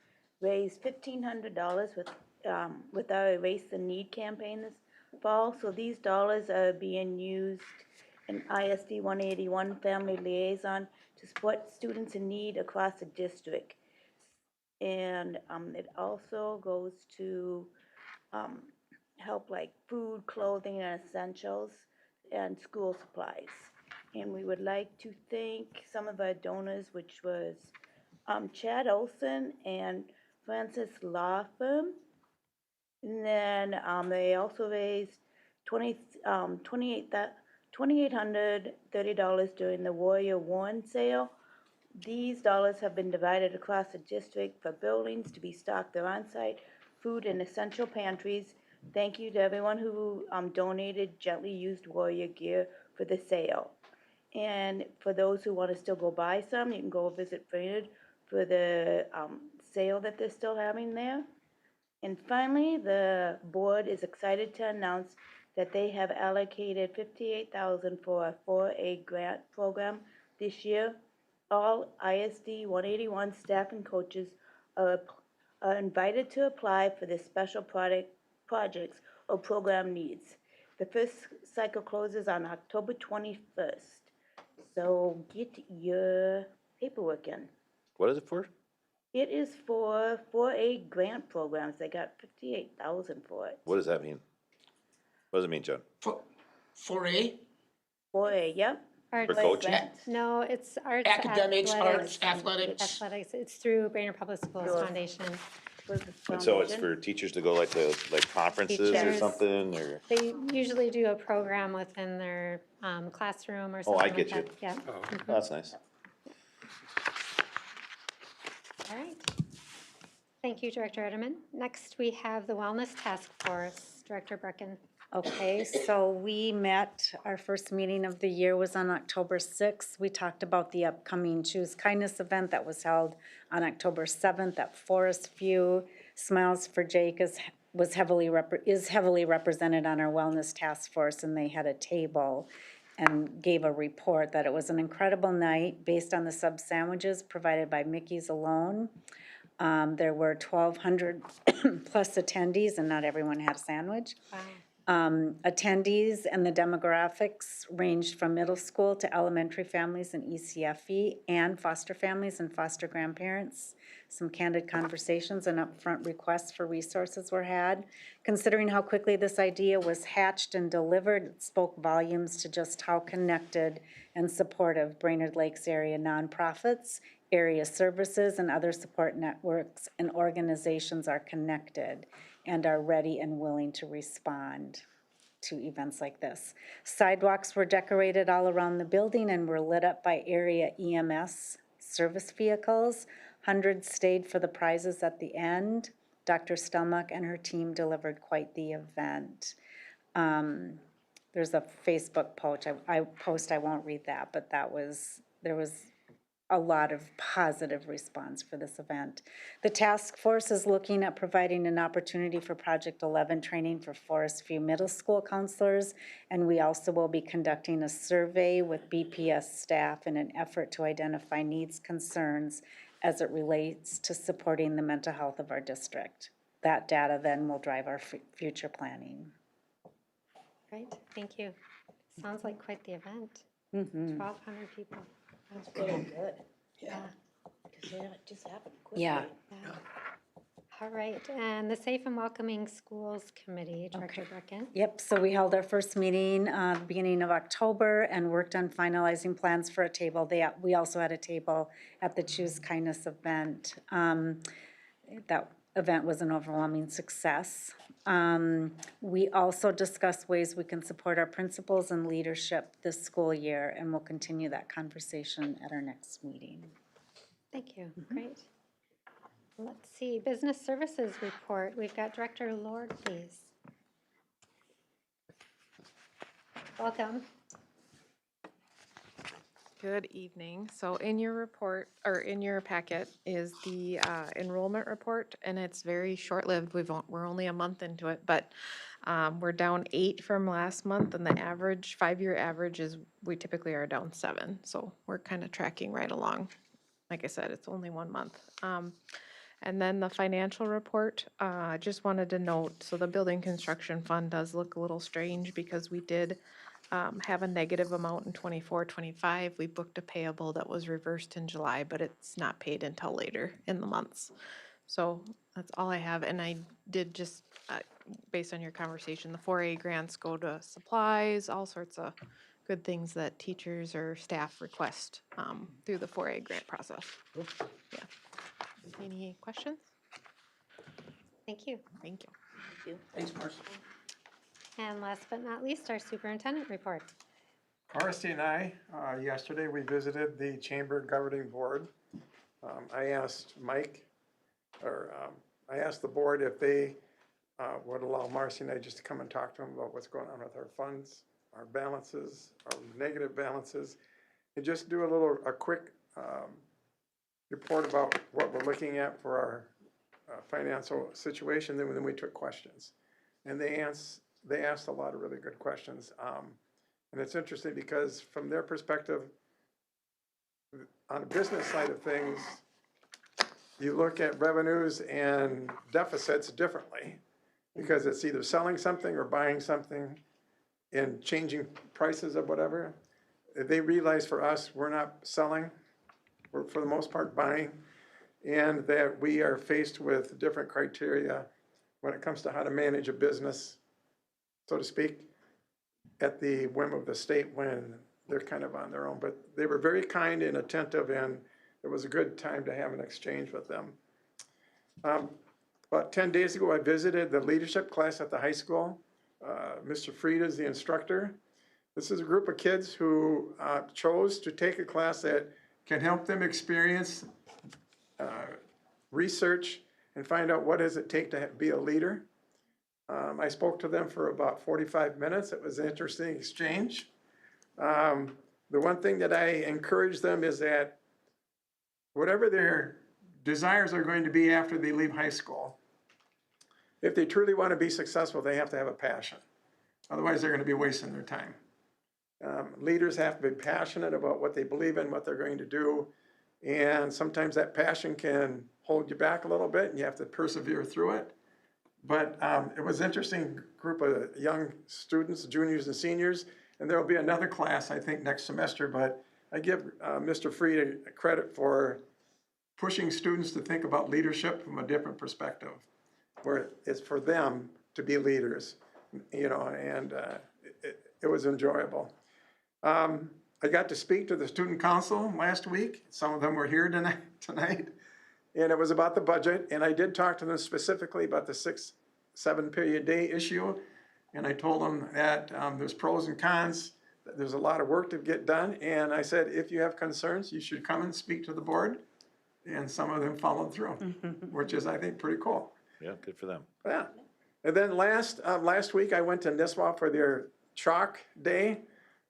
raised $1,500 with our Erase the Need campaign this fall. So these dollars are being used in ISD 181 Family Liaison to support students in need across the district. And it also goes to help like food, clothing, and essentials, and school supplies. And we would like to thank some of our donors, which was Chad Olson and Francis Law Firm. And then they also raised $2,830 during the Warrior One sale. These dollars have been divided across the district for buildings to be stocked their on-site food and essential pantries. Thank you to everyone who donated gently used Warrior gear for the sale. And for those who want to still go buy some, you can go visit Brainerd for the sale that they're still having there. And finally, the board is excited to announce that they have allocated $58,000 for a 4A grant program this year. All ISD 181 staff and coaches are invited to apply for the special projects or program needs. The first cycle closes on October 21st. So get your paperwork in. What is it for? It is for 4A grant programs. They got $58,000 for it. What does that mean? What does it mean, John? 4A? 4A, yep. Arts. For coaching? No, it's arts. Academics, athletics. arts, athletics. Athletics, it's through Brainerd Public Schools Foundation. And so it's for teachers to go like to conferences or Teachers. something, or? They usually do a program within their classroom or Oh, something I like get that. you. Yeah. Oh, that's nice. All right. Thank you, Director Edelman. Next, we have the Wellness Task Force, Director Brecken. Okay, so we met, our first meeting of the year was on October 6th. We talked about the upcoming Choose Kindness event that was held on October 7th at Forest View. Smiles for Jake is heavily represented on our Wellness Task Force, and they had a table and gave a report that it was an incredible night based on the sub sandwiches provided by Mickey's Alone. There were 1,200 plus attendees, and not everyone had a sandwich. Wow. Attendees and the demographics ranged from middle school to elementary families and ECFE and foster families and foster grandparents. Some candid conversations and upfront requests for resources were had. Considering how quickly this idea was hatched and delivered, it spoke volumes to just how connected and supportive Brainerd Lakes area nonprofits, area services, and other support networks and organizations are connected and are ready and willing to respond to events like this. Sidewalks were decorated all around the building and were lit up by area EMS service vehicles. Hundreds stayed for the prizes at the end. Dr. Stelmach and her team delivered quite the event. There's a Facebook post, I won't read that, but there was a lot of positive response for this event. The task force is looking at providing an opportunity for Project 11 training for Forest View Middle School counselors, and we also will be conducting a survey with BPS staff in an effort to identify needs, concerns as it relates to supporting the mental health of our district. That data then will drive our future planning. Great, thank you. Sounds like quite the event. Mm-hmm. 1,200 people. That's really good. Yeah. Because it just happened quickly. Yeah. All right, and the Safe and Welcoming Schools Committee, Director Brecken. Yep, so we held our first meeting the beginning of October and worked on finalizing plans for a table. We also had a table at the Choose Kindness event. That event was an overwhelming success. We also discussed ways we can support our principals and leadership this school year, and we'll continue that conversation at our next meeting. Thank you, great. Let's see, Business Services Report. We've got Director Lord, please. Welcome. Good evening. So in your report, or in your packet, is the enrollment report, and it's very short-lived. We're only a month into it, but we're down 8 from last month, and the average, 5-year average is, we typically are down 7. So we're kind of tracking right along. Like I said, it's only 1 month. And then the financial report, I just wanted to note, so the building construction fund does look a little strange because we did have a negative amount in 24-25. We booked a payable that was reversed in July, but it's not paid until later in the months. So that's all I have. And I did just, based on your conversation, the 4A grants go to supplies, all sorts of good things that teachers or staff request through the 4A grant process. Yeah. Any questions? Thank you. Thank you. Thank you. Thanks, Marcy. And last but not least, our superintendent report. Marcy and I, yesterday, we visited the Chamber Governing Board. I asked Mike, I asked the board if they would allow Marcy and I just to come and talk to them about what's going on with our funds, our balances, our negative balances, and just do a quick report about what we're looking at for our financial situation. Then we took questions, and they asked a lot of really good questions. And it's interesting because from their perspective, on the business side of things, you look at revenues and deficits differently because it's either selling something or buying something and changing prices of whatever. They realize for us, we're not selling, we're for the most part buying, and that we are faced with different criteria when it comes to how to manage a business, so to speak, at the whim of the state when they're kind of on their own. But they were very kind and attentive, and it was a good time to have an exchange with them. About 10 days ago, I visited the leadership class at the high school. Mr. Fried is the instructor. This is a group of kids who chose to take a class that can help them experience, research, and find out what does it take to be a leader. I spoke to them for about 45 minutes. It was an interesting exchange. The one thing that I encourage them is that whatever their desires are going to be after they leave high school, if they truly want to be successful, they have to have a passion. Otherwise, they're going to be wasting their time. Leaders have to be passionate about what they believe in, what they're going to do, and sometimes that passion can hold you back a little bit, and you have to persevere through it. But it was an interesting group of young students, juniors and seniors, and there will be another class, I think, next semester, but I give Mr. Fried credit for pushing students to think about leadership from a different perspective, where it's for them to be leaders, you know, and it was enjoyable. I got to speak to the student council last week. Some of them were here tonight. And it was about the budget, and I did talk to them specifically about the 6-7 period day issue. And I told them that there's pros and cons, that there's a lot of work to get done. And I said, if you have concerns, you should come and speak to the board. And some of them followed through, which is, I think, pretty cool. Yeah, good for them. Yeah. And then last week, I went to Nisswa for their chalk day,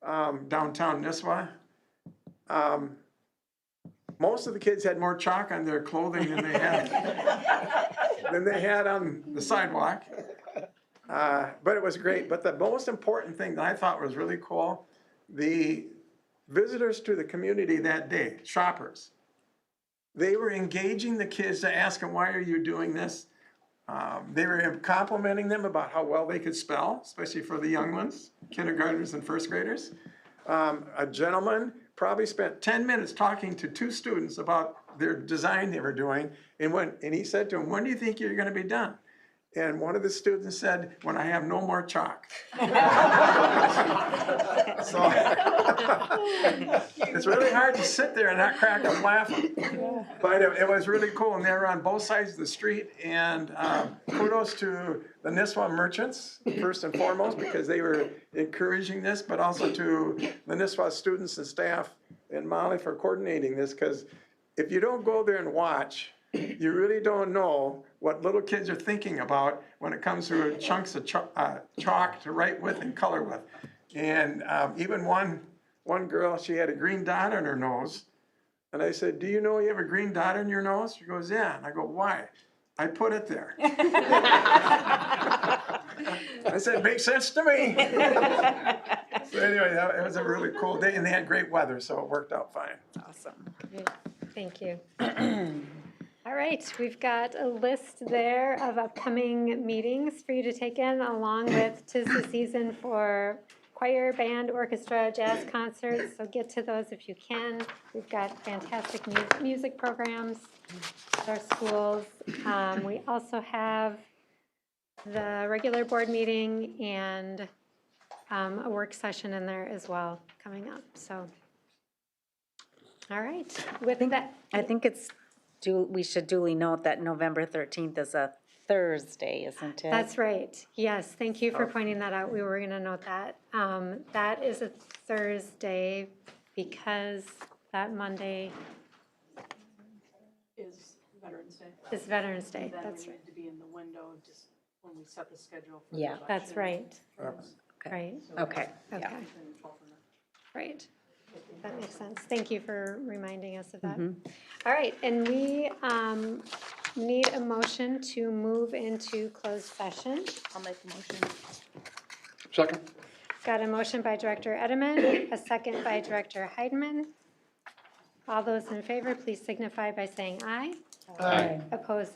downtown Nisswa. Most of the kids had more chalk on their clothing than they had on the sidewalk. But it was great. But the most important thing that I thought was really cool, the visitors to the community that day, shoppers, they were engaging the kids to ask them, why are you doing this? They were complimenting them about how well they could spell, especially for the young ones, kindergartners and first graders. A gentleman probably spent 10 minutes talking to 2 students about their design they were doing, and he said to them, when do you think you're going to be done? And one of the students said, when I have no more chalk. So it's really hard to sit there and not crack up laughing. But it was really cool, and they were on both sides of the street, and kudos to the Nisswa merchants, first and foremost, because they were encouraging this, but also to the Nisswa students and staff and Molly for coordinating this, because if you don't go there and watch, you really don't know what little kids are thinking about when it comes to chunks of chalk to write with and color with. And even one girl, she had a green dot on her nose. And I said, do you know you have a green dot on your nose? She goes, yeah. And I go, why? I put it there. I said, makes sense to me. So anyway, it was a really cool day, and they had great weather, so it worked out fine. Awesome. Thank you. All right, we've got a list there of upcoming meetings for you to take in, along with 'tis the season for choir, band, orchestra, jazz concerts, so get to those if you can. We've got fantastic music programs at our schools. We also have the regular board meeting and a work session in there as well coming up, so. All right, with that. I think we should duly note that November 13th is a Thursday, isn't it? That's right. Yes, thank you for pointing that out. We were going to note that. That is a Thursday because that Monday Is Veterans Day. is Veterans Day. And then That's we right. need to be in the window just when we set the schedule for the Yeah. election. That's right. Right. Okay, Okay. yeah. Right. That makes sense. Thank you for reminding us of that. Mhm. All right, and we need a motion to move into closed session. I'll make a motion. Second? Got a motion by Director Edelman, a second by Director Heidemann. All those in favor, please signify by saying aye. Aye. Opposed,